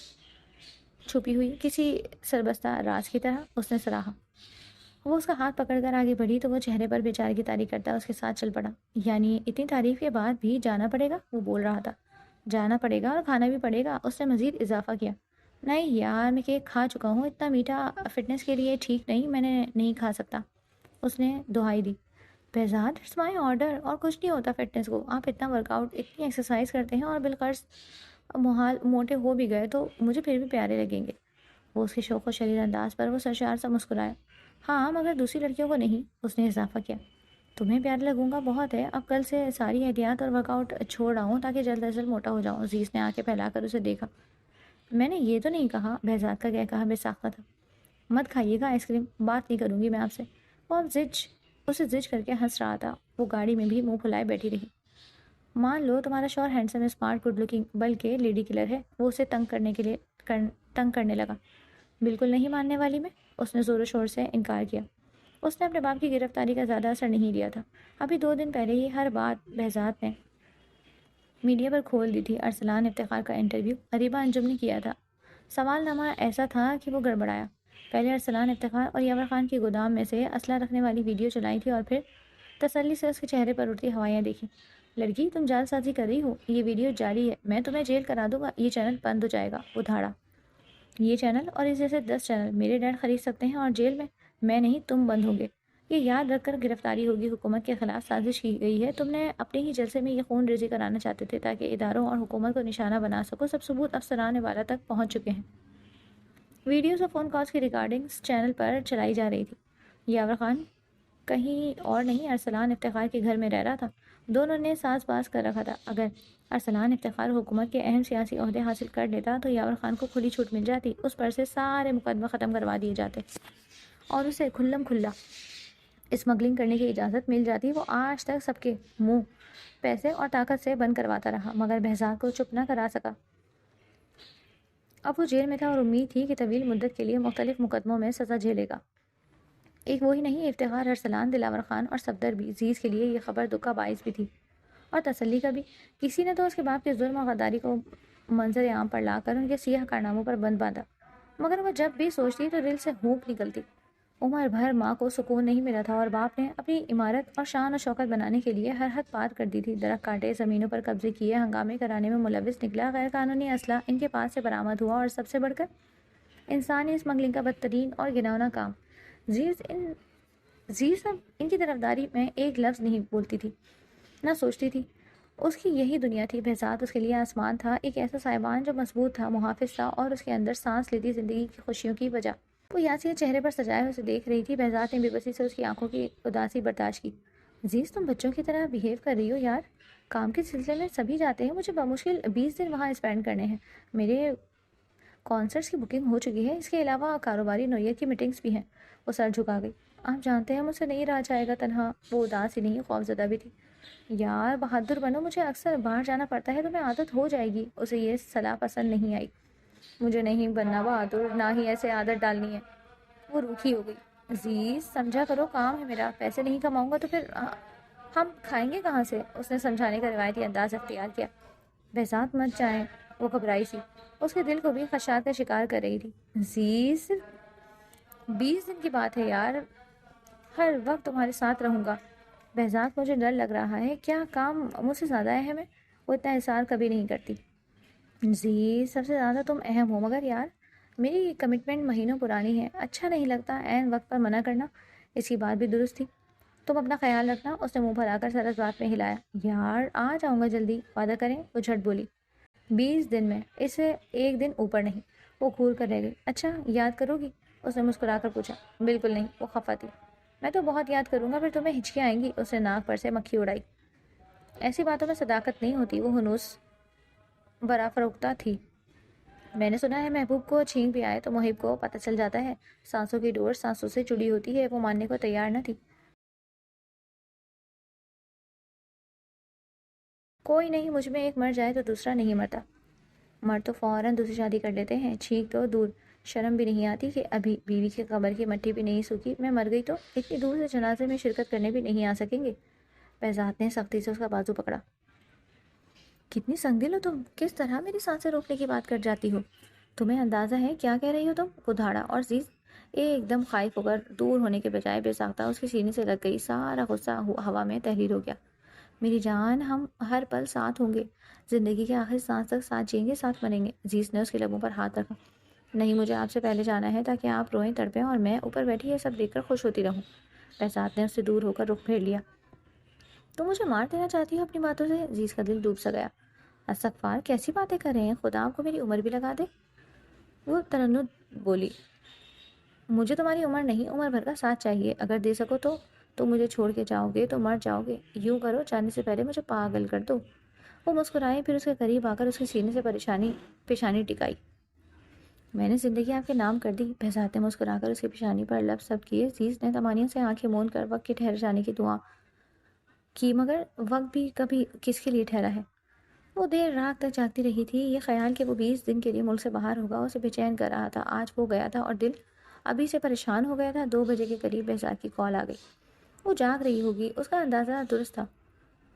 چھپی ہوئی کسی سربستہ راز کی طرح، اس نے سراہا۔ وہ اس کا ہاتھ پکڑ کر آگے بڑھی تو وہ چہرے پر بیچارے کی تعریف کرتا اس کے ساتھ چل پڑا۔ یعنی اتنی تعریف کے بعد بھی جانا پڑے گا؟ وہ بول رہا تھا۔ جانا پڑے گا اور کھانا بھی پڑے گا، اس نے مزید اضافہ کیا۔ نہیں یار، میں کیک کھا چکا ہوں، اتنا میٹھا فٹنس کے لیے ٹھیک نہیں، میں نے نہیں کھا سکتا، اس نے دہائی دی۔ بہزاد، اٹس مائی آرڈر، اور کچھ نہیں ہوتا فٹنس کو۔ آپ اتنا ورک آؤٹ، اتنی ایکسرسائز کرتے ہیں، اور بالقرض محال موٹے ہو بھی گئے تو مجھے پھر بھی پیارے لگیں گے۔ وہ اس کے شوق و شریر انداز پر وہ سرشار سا مسکرایا۔ ہاں، مگر دوسری لڑکیوں کو نہیں، اس نے اضافہ کیا۔ تمہیں پیارا لگوں گا بہت ہے، اب کل سے ساری احتیاط اور ورک آؤٹ چھوڑ رہا ہوں تاکہ جلد از جلد موٹا ہو جاؤں۔ عزیز نے آنکھیں پھیلا کر اسے دیکھا۔ میں نے یہ تو نہیں کہا، بہزاد کا کہا بے ساختہ تھا۔ مت کھائیے گا آئس کریم، بات نہیں کروں گی میں آپ سے۔ وہ اب اسے زج کر کے ہنس رہا تھا۔ وہ گاڑی میں بھی منہ پھلائے بیٹھی رہی۔ مان لو تمہارا شوہر ہینڈسم، اسمارٹ، گڈ لکنگ، بلکہ لیڈی کلر ہے، وہ اسے تنگ کرنے لگا۔ بالکل نہیں ماننے والی میں، اس نے زور و شور سے انکار کیا۔ اس نے اپنے باپ کی گرفتاری کا زیادہ اثر نہیں لیا تھا۔ ابھی 2 دن پہلے ہی ہر بات بہزاد نے میڈیا پر کھول دی تھی۔ ارسلان افتخار کا انٹرویو اریبہ انجم نے کیا تھا۔ سوال نامہ ایسا تھا کہ وہ گڑبڑایا۔ پہلے ارسلان افتخار اور یاور خان کی گودام میں سے اسلحہ رکھنے والی ویڈیو چلائی تھی، اور پھر تسلی سے اس کے چہرے پر اڑتی ہوائیاں دیکھی۔ لڑکی، تم جعل سازی کر رہی ہو، یہ ویڈیو جاری ہے، میں تمہیں جیل کرا دوں گا، یہ چینل بند ہو جائے گا، وہ دھاڑا۔ یہ چینل اور اس جیسے 10 چینل میرے ڈیڈ خرید سکتے ہیں اور جیل میں نہیں، تم بند ہوں گے۔ یہ یاد رکھ کر گرفتاری ہوگی۔ حکومت کے خلاف سازش کی گئی ہے۔ تم نے اپنے ہی جلسے میں یہ خون ریزی کرانا چاہتے تھے تاکہ اداروں اور حکومت کو نشانہ بنا سکو۔ سب ثبوت افسران والا تک پہنچ چکے ہیں۔ ویڈیوز اور فون کالز کی ریکارڈنگز چینل پر چلائی جا رہی تھی۔ یاور خان کہیں اور نہیں، ارسلان افتخار کے گھر میں رہ رہا تھا۔ دونوں نے ساز باز کر رکھا تھا۔ اگر ارسلان افتخار حکومت کے اہم سیاسی عہدے حاصل کر لیتا تو یاور خان کو کھلی چھوٹ مل جاتی، اس پر سے سارے مقدمے ختم کروا دیے جاتے اور اسے کھلم کھلا اسمگلنگ کرنے کی اجازت مل جاتی۔ وہ آج تک سب کے منہ پیسے اور طاقت سے بند کرواتا رہا، مگر بہزاد کو چپ نہ کرا سکا۔ اب وہ جیل میں تھا اور امید تھی کہ طویل مدت کے لیے مختلف مقدموں میں سزا جھیلے گا۔ ایک وہی نہیں، افتخار، ارسلان، دلاور خان اور صفدر بھی۔ عزیز کے لیے یہ خبر دکھ کا باعث بھی تھی اور تسلی کا بھی۔ کسی نے تو اس کے باپ کے ظلم اور غداری کو منظر عام پر لا کر ان کے سیاہ کارناموں پر بند باندھا، مگر وہ جب بھی سوچتی تو دل سے ہونپ نکلتی۔ عمر بھر ماں کو سکون نہیں ملا تھا اور باپ نے اپنی عمارت اور شان و شوکت بنانے کے لیے ہر حد پار کر دی تھی۔ درخت کاٹے، زمینوں پر قبضے کیے، ہنگامے کرانے میں ملوث نکلا، غیر قانونی اسلحہ ان کے پاس سے برآمد ہوا اور سب سے بڑھ کر انسانی اسمگلنگ کا بدترین اور گھناؤنا کام۔ زیز اب ان کی طرفداری میں ایک لفظ نہیں بولتی تھی، نہ سوچتی تھی۔ اس کی یہی دنیا تھی۔ بہزاد اس کے لیے آسمان تھا، ایک ایسا سائبان جو مضبوط تھا، محافظ تھا اور اس کے اندر سانس لیتی زندگی کی خوشیوں کی وجہ۔ وہ یاسین چہرے پر سجائے اسے دیکھ رہی تھی۔ بہزاد نے بے بسی سے اس کی آنکھوں کی اداسی برداشت کی۔ عزیز، تم بچوں کی طرح بیہیو کر رہی ہو یار۔ کام کے سلسلے میں سبھی جاتے ہیں، مجھے بمشکل 20 دن وہاں اسپینڈ کرنے ہیں۔ میرے کانسرٹس کی بکنگ ہو چکی ہے، اس کے علاوہ کاروباری نوعیت کی میٹنگز بھی ہیں۔ وہ سر جھکا گئی۔ آپ جانتے ہیں مجھ سے نہیں رہا جائے گا تنہا۔ وہ اداس ہی نہیں، خوفزدہ بھی تھی۔ یار بہادر بنو، مجھے اکثر باہر جانا پڑتا ہے، تمہیں عادت ہو جائے گی۔ اسے یہ صلاح پسند نہیں آئی۔ مجھے نہیں بننا بہادر، نہ ہی ایسے عادت ڈالنی ہے۔ وہ روکھی ہو گئی۔ عزیز سمجھا کرو، کام ہے میرا، پیسے نہیں کماؤں گا تو پھر ہم کھائیں گے کہاں سے؟ اس نے سمجھانے کا روایتی انداز اختیار کیا۔ بہزاد مت جائیں، وہ گھبرائی سی، اس کے دل کو بھی خدشات کا شکار کر رہی تھی۔ عزیز 20 دن کی بات ہے یار، ہر وقت تمہارے ساتھ رہوں گا۔ بہزاد مجھے ڈر لگ رہا ہے، کیا کام مجھ سے زیادہ اہم ہے؟ وہ اتنا احساس کبھی نہیں کرتی۔ عزیز سب سے زیادہ تم اہم ہو، مگر یار میری کمٹمنٹ مہینوں پرانی ہے، اچھا نہیں لگتا عین وقت پر منع کرنا۔ اس کی بات بھی درست تھی۔ تم اپنا خیال رکھنا، اس نے منہ پھیلا کر سر اس بات میں ہلایا۔ یار آ جاؤں گا جلدی، وعدہ کریں؟ وہ جھٹ بولی۔ 20 دن میں، اس سے ایک دن اوپر نہیں۔ وہ گھور کر رہ گئی۔ اچھا یاد کرو گی؟ اس نے مسکرا کر پوچھا۔ بالکل نہیں، وہ خفا تھی۔ میں تو بہت یاد کروں گا، پھر تمہیں ہچکیاں آئیں گی۔ اس نے ناک پر سے مکھی اڑائی۔ ایسی باتوں میں صداقت نہیں ہوتی۔ وہ ہنوس برا فروختہ تھی۔ میں نے سنا ہے محبوب کو چھینک بھی آئے تو محب کو پتہ چل جاتا ہے۔ سانسوں کی ڈور سانسوں سے جڑی ہوتی ہے۔ وہ ماننے کو تیار نہ تھی۔ کوئی نہیں، مجھ میں ایک مر جائے تو دوسرا نہیں مرتا۔ مرد تو فوراً دوسری شادی کر لیتے ہیں، چھینک تو دور، شرم بھی نہیں آتی کہ ابھی بیوی کی قبر کی مٹی بھی نہیں سوکھی۔ میں مر گئی تو اتنی دور سے جنازے میں شرکت کرنے بھی نہیں آ سکیں گے۔ بہزاد نے سختی سے اس کا بازو پکڑا۔ کتنی سنگدل ہو تم، کس طرح میری سانسیں روکنے کی بات کر جاتی ہو؟ تمہیں اندازہ ہے کیا کہہ رہی ہو تم؟ وہ دھاڑا اور عزیز ایک دم خائف ہو کر دور ہونے کے بجائے بے ساختہ اس کے سینے سے لگ گئی۔ سارا غصہ ہوا میں تحریر ہو گیا۔ میری جان، ہم ہر پل ساتھ ہوں گے، زندگی کے آخر سانس تک ساتھ جئیں گے، ساتھ مریں گے۔ عزیز نے اس کے لبوں پر ہاتھ رکھا۔ نہیں، مجھے آپ سے پہلے جانا ہے تاکہ آپ روئیں تڑپیں اور میں اوپر بیٹھی یہ سب دیکھ کر خوش ہوتی رہوں۔ بہزاد نے اس سے دور ہو کر رخ پھیر لیا۔ تم مجھے مار دینا چاہتی ہو اپنی باتوں سے؟ عزیز کا دل ڈوب سا گیا۔ استغفار، کیسی باتیں کر رہے ہیں، خدا آپ کو میری عمر بھی لگا دے۔ وہ ترنت بولی۔ مجھے تمہاری عمر نہیں، عمر بھر کا ساتھ چاہیے، اگر دے سکو تو۔ تم مجھے چھوڑ کے جاؤ گے تو مر جاؤ گے۔ یوں کرو، جانے سے پہلے مجھے پاگل کر دو۔ وہ مسکرائی، پھر اس کے قریب آ کر اس کے سینے سے پیشانی ٹکائی۔ میں نے زندگی آپ کے نام کر دی۔ بہزاد نے مسکرا کر اس کی پیشانی پر لب سب کیے۔ عزیز نے تمانیوں سے آنکھیں موند کر وقت کے ٹھہر جانے کی دعا کی، مگر وقت بھی کبھی کس کے لیے ٹھہرا ہے؟ وہ دیر رات تک جاگتی رہی تھی۔ یہ خیال کہ وہ 20 دن کے لیے ملک سے باہر ہوگا اسے بے چین کر رہا تھا۔ آج وہ گیا تھا اور دل ابھی سے پریشان ہو گیا تھا۔ 2 بجے کے قریب بہزاد کی کال آ گئی۔ وہ جاگ رہی ہوگی، اس کا اندازہ درست تھا۔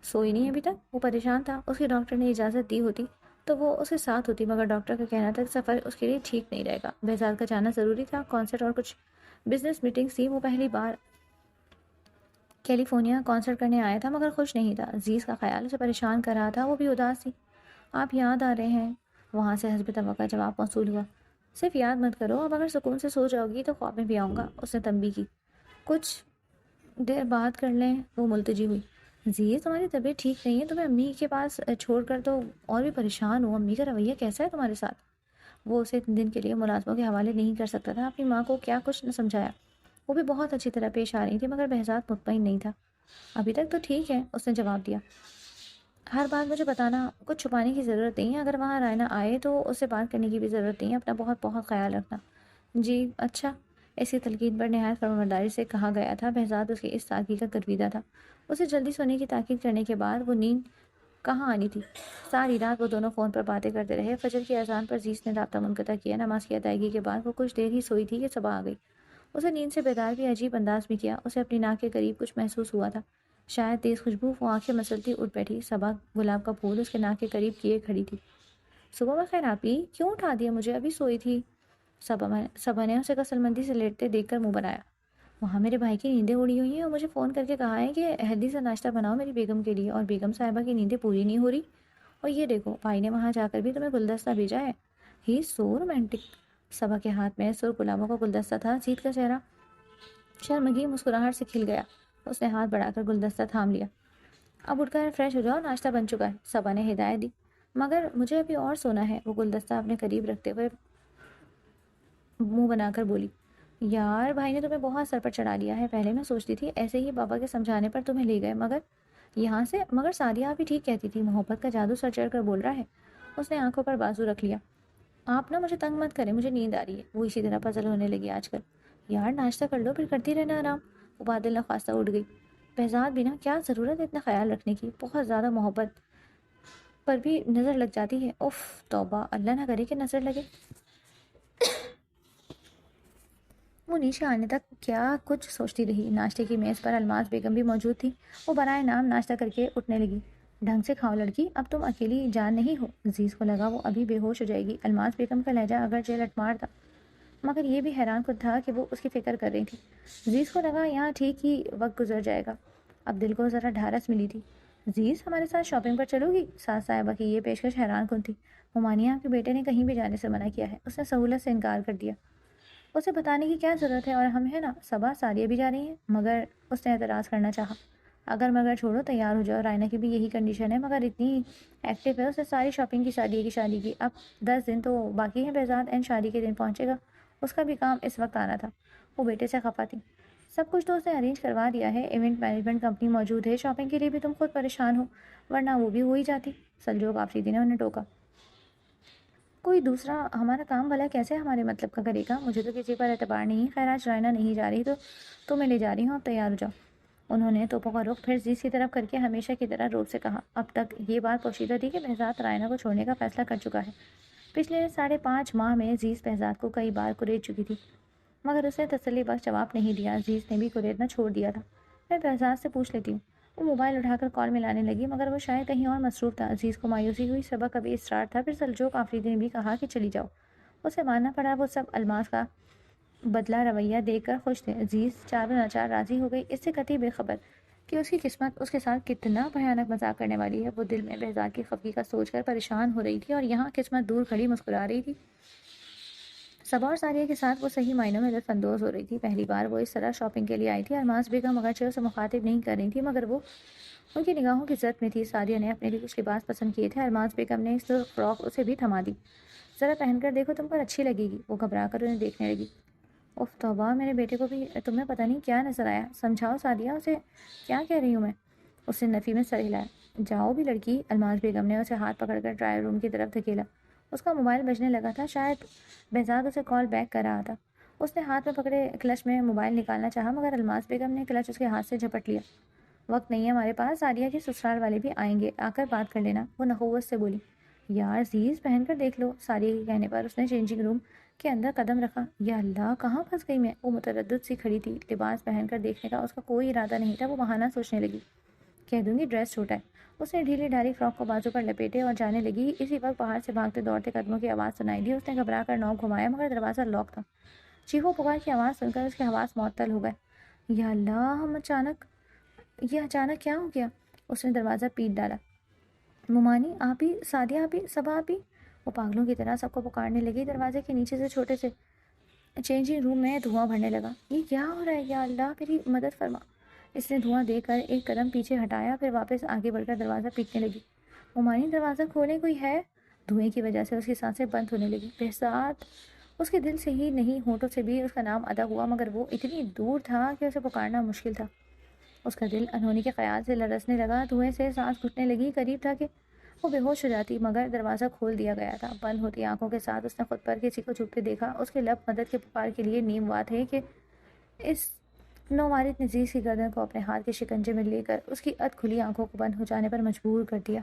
سوئی نہیں ابھی تک؟ وہ پریشان تھا۔ اس کے ڈاکٹر نے اجازت دی ہوتی تو وہ اس کے ساتھ ہوتی، مگر ڈاکٹر کا کہنا تھا کہ سفر اس کے لیے ٹھیک نہیں رہے گا۔ بہزاد کا جانا ضروری تھا، کانسرٹ اور کچھ بزنس میٹنگز تھی۔ وہ پہلی بار کیلیفورنیا کانسرٹ کرنے آیا تھا، مگر خوش نہیں تھا۔ عزیز کا خیال اسے پریشان کر رہا تھا، وہ بھی اداس تھی۔ آپ یاد آ رہے ہیں؟ وہاں سے حسب توقع جواب موصول ہوا۔ صرف یاد مت کرو، اب اگر سکون سے سو جاؤ گی تو خواب میں بھی آؤں گا، اس نے تنبیہ کی۔ کچھ دیر بات کر لیں، وہ ملتجی ہوئی۔ عزیز تمہاری طبیعت ٹھیک نہیں ہے، تمہیں امی کے پاس چھوڑ کر تو اور بھی پریشان ہوں، امی کا رویہ کیسا ہے تمہارے ساتھ؟ وہ اسے اتنے دن کے لیے ملازموں کے حوالے نہیں کر سکتا تھا، اپنی ماں کو کیا کچھ نہ سمجھایا۔ وہ بھی بہت اچھی طرح پیش آ رہی تھی، مگر بہزاد مطمئن نہیں تھا۔ ابھی تک تو ٹھیک ہے، اس نے جواب دیا۔ ہر بات مجھے بتانا، کچھ چھپانے کی ضرورت نہیں ہے، اگر وہاں رائنا آئے تو اس سے بات کرنے کی بھی ضرورت نہیں ہے، اپنا بہت بہت خیال رکھنا۔ جی اچھا، ایسی تلقین پر نہایت فرمانبرداری سے کہا گیا تھا۔ بہزاد اس کی اس تاکید کا گرویدہ تھا۔ اسے جلدی سونے کی تاکید کرنے کے بعد وہ نیند کہاں آنی تھی؟ ساری رات وہ دونوں فون پر باتیں کرتے رہے۔ فجر کی اذان پر عزیز نے رابطہ منقطع کیا۔ نماز کی ادائیگی کے بعد وہ کچھ دیر ہی سوئی تھی کہ صبح آ گئی۔ اسے نیند سے بیدار بھی عجیب انداز میں کیا۔ اسے اپنی ناک کے قریب کچھ محسوس ہوا تھا، شاید تیز خوشبو۔ وہ آنکھیں مسلتی اٹھ بیٹھی۔ صبا گلاب کا پھول اس کے ناک کے قریب کیے کھڑی تھی۔ صبح بخیر آپی، کیوں اٹھا دیا مجھے؟ ابھی سوئی تھی۔ صبا نے اسے کسل سے لیٹتے دیکھ کر منہ بنایا۔ وہاں میرے بھائی کی نیندیں اڑی ہوئی ہیں اور مجھے فون کر کے کہا ہے کہ ہیلدی سا ناشتہ بناؤ میری بیگم کے لیے، اور بیگم صاحبہ کی نیندیں پوری نہیں ہو رہی۔ اور یہ دیکھو، بھائی نے وہاں جا کر بھی تمہیں گلدستہ بھیجا ہے۔ ہی سو رومانٹک۔ صبا کے ہاتھ میں سرخ گلابوں کا گلدستہ تھا۔ زید کا چہرہ شرمگین مسکراہٹ سے کھل گیا۔ اس نے ہاتھ بڑھا کر گلدستہ تھام لیا۔ اب اٹھ کر فریش ہو جاؤ، ناشتہ بن چکا ہے، صبا نے ہدایت دی۔ مگر مجھے ابھی اور سونا ہے، وہ گلدستہ اپنے قریب رکھتے ہوئے منہ بنا کر بولی۔ یار بھائی نے تمہیں بہت سر پر چڑھا لیا ہے۔ پہلے میں سوچتی تھی ایسے ہی بابا کے سمجھانے پر تمہیں لے گئے، مگر سعدیہ بھی ٹھیک کہتی تھی، محبت کا جادو سر چڑھ کر بول رہا ہے۔ اس نے آنکھوں پر بازو رکھ لیا۔ آپ نا مجھے تنگ مت کریں، مجھے نیند آ رہی ہے۔ وہ اسی طرح پزل ہونے لگی آج کل۔ یار ناشتہ کر لو، پھر کرتی رہنا آرام۔ وہ بادل نخواستہ اٹھ گئی۔ بہزاد بھی نا، کیا ضرورت ہے اتنا خیال رکھنے کی؟ بہت زیادہ محبت پر بھی نظر لگ جاتی ہے۔ اف توبہ، اللہ نہ کرے کہ نظر لگے۔ وہ نیچے آنے تک کیا کچھ سوچتی رہی۔ ناشتے کی میز پر الماس بیگم بھی موجود تھی۔ وہ برائے نام ناشتہ کر کے اٹھنے لگی۔ ڈھنگ سے کھاؤ لڑکی، اب تم اکیلی جان نہیں ہو۔ عزیز کو لگا وہ ابھی بے ہوش ہو جائے گی۔ الماس بیگم کا لہجہ اگرچہ لٹمار تھا، مگر یہ بھی حیران کن تھا کہ وہ اس کی فکر کر رہی تھی۔ عزیز کو لگا یہاں ٹھیک ہی وقت گزر جائے گا۔ اب دل کو ذرا ڈھارس ملی تھی۔ عزیز ہمارے ساتھ شاپنگ پر چلو گی؟ ساس صاحبہ کی یہ پیشکش حیران کن تھی۔ ممانیہ آپ کے بیٹے نے کہیں بھی جانے سے منع کیا ہے، اس نے سہولت سے انکار کر دیا۔ اسے بتانے کی کیا ضرورت ہے، اور ہم ہیں نا، صبا ساریہ بھی جا رہی ہیں۔ مگر اس نے اعتراض کرنا چاہا۔ اگر مگر چھوڑو، تیار ہو جاؤ، رائنا کی بھی یہی کنڈیشن ہے، مگر اتنی ایکٹیو ہے، اس نے ساری شاپنگ کی شادی کی۔ اب 10 دن تو باقی ہیں، بہزاد این شادی کے دن پہنچے گا، اس کا بھی کام اس وقت آنا تھا۔ وہ بیٹے سے خفا تھی۔ سب کچھ تو اس نے ارینج کروا دیا ہے، ایونٹ مینجمنٹ کمپنی موجود ہے، شاپنگ کے لیے بھی تم خود پریشان ہو، ورنہ وہ بھی ہو ہی جاتی۔ سلجوق آفریدی نے انہیں ٹوکا۔ کوئی دوسرا ہمارا کام بھلا کیسے ہمارے مطلب کا کرے گا؟ مجھے تو کسی پر اعتبار نہیں۔ خیر آج رائنا نہیں جا رہی تو میں لے جا رہی ہوں، اب تیار ہو جاؤ۔ انہوں نے توپوں کا رخ پھر عزیز کی طرف کر کے ہمیشہ کی طرح روب سے کہا۔ اب تک یہ بات پوشیدہ تھی کہ بہزاد رائنا کو چھوڑنے کا فیصلہ کر چکا ہے۔ پچھلے 5.5 ماہ میں عزیز بہزاد کو کئی بار کرید چکی تھی، مگر اس نے تسلی بخش جواب نہیں دیا۔ عزیز نے بھی کریدنا چھوڑ دیا تھا۔ میں بہزاد سے پوچھ لیتی ہوں۔ وہ موبائل اٹھا کر کال ملانے لگی، مگر وہ شاید کہیں اور مصروف تھا۔ عزیز کو مایوسی ہوئی۔ صبح کا بھی اصرار تھا، پھر سلجوق آفریدی نے بھی کہا کہ چلی جاؤ۔ اسے ماننا پڑا۔ وہ سب الماس کا بدلا رویہ دیکھ کر خوش تھے۔ عزیز چار بناچار راضی ہو گئی، اس سے قطعی بے خبر کہ اس کی قسمت اس کے ساتھ کتنا بھیانک مذاق کرنے والی ہے۔ وہ دل میں بہزاد کی خفگی کا سوچ کر پریشان ہو رہی تھی، اور یہاں قسمت دور کھڑی مسکرا رہی تھی۔ صبا اور ساریہ کے ساتھ وہ صحیح معنوں میں لطف اندوز ہو رہی تھی۔ پہلی بار وہ اس طرح شاپنگ کے لیے آئی تھی۔ الماس بیگم اگرچہ اسے مخاطب نہیں کر رہی تھی، مگر وہ ان کی نگاہوں کی زد میں تھی۔ ساریہ نے اپنے لیے کچھ لباس پسند کیے تھے۔ الماس بیگم نے ایک فراک اسے بھی تھما دی۔ ذرا پہن کر دیکھو، تم پر اچھی لگے گی۔ وہ گھبرا کر انہیں دیکھنے لگی۔ اف توبہ، میرے بیٹے کو بھی تمہیں پتہ نہیں کیا نظر آیا۔ سمجھاؤ سعدیہ، اسے کیا کہہ رہی ہوں میں؟ اس نے نفی میں سر ہلایا۔ جاؤ بھی لڑکی۔ الماس بیگم نے اسے ہاتھ پکڑ کر ڈرائنگ روم کی طرف دھکیلا۔ اس کا موبائل بجنے لگا تھا، شاید بہزاد اسے کال بیک کر رہا تھا۔ اس نے ہاتھ میں پکڑے کلچ میں موبائل نکالنا چاہا، مگر الماس بیگم نے کلچ اس کے ہاتھ سے جھپٹ لیا۔ وقت نہیں ہے ہمارے پاس، سعدیہ کے سسرال والے بھی آئیں گے، آ کر بات کر لینا، وہ نخوت سے بولی۔ یار عزیز، پہن کر دیکھ لو۔ ساریہ کے کہنے پر اس نے چینجنگ روم کے اندر قدم رکھا۔ یا اللہ، کہاں پھنس گئی میں؟ وہ متردد سی کھڑی تھی۔ لباس پہن کر دیکھنے کا اس کا کوئی ارادہ نہیں تھا۔ وہ بہانہ سوچنے لگی، کہہ دوں گی ڈریس چھوٹا ہے۔ اس نے ڈھیلی ڈھالی فراک کو بازو پر لپیٹے اور جانے لگی۔ اسی وقت باہر سے بھاگتے دوڑتے قدموں کی آواز سنائی دی۔ اس نے گھبرا کر نوک گھمایا، مگر دروازہ لاک تھا۔ چیخو پکار کی آواز سن کر اس کے حواس معطل ہو گئے۔ یا اللہ، یہ اچانک کیا ہو گیا؟ اس نے دروازہ پیٹ ڈالا۔ ممانی آپی، سعدیہ آپی، صبا آپی۔ وہ پاگلوں کی طرح سب کو پکارنے لگی۔ دروازے کے نیچے سے چھوٹے سے چینجنگ روم میں دھواں بھرنے لگا۔ یہ کیا ہو رہا ہے؟ یا اللہ میری مدد فرما۔ اس نے دھواں دے کر ایک قدم پیچھے ہٹایا، پھر واپس آگے بڑھ کر دروازہ پیٹنے لگی۔ ہمایوں دروازہ کھولیں، کوئی ہے؟ دھوئیں کی وجہ سے اس کی سانسیں بند ہونے لگی۔ بہزاد! اس کے دل سے ہی نہیں ہونٹوں سے بھی اس کا نام ادا ہوا، مگر وہ اتنی دور تھا کہ اسے پکارنا مشکل تھا۔ اس کا دل انہونی کے خیال سے لرزنے لگا، دھوئیں سے سانس گھٹنے لگی، قریب تھا کہ وہ بے ہوش ہو جاتی، مگر دروازہ کھول دیا گیا تھا۔ بند ہوتی آنکھوں کے ساتھ اس نے خود پر کسی کو چھپتے دیکھا۔ اس کے لب مدد کے پکار کے لیے نیم وا تھے کہ اس نومارد نے عزیز کی گردن کو اپنے ہاتھ کے شکنجے میں لے کر اس کی اد کھلی آنکھوں کو بند ہو جانے پر مجبور کر دیا۔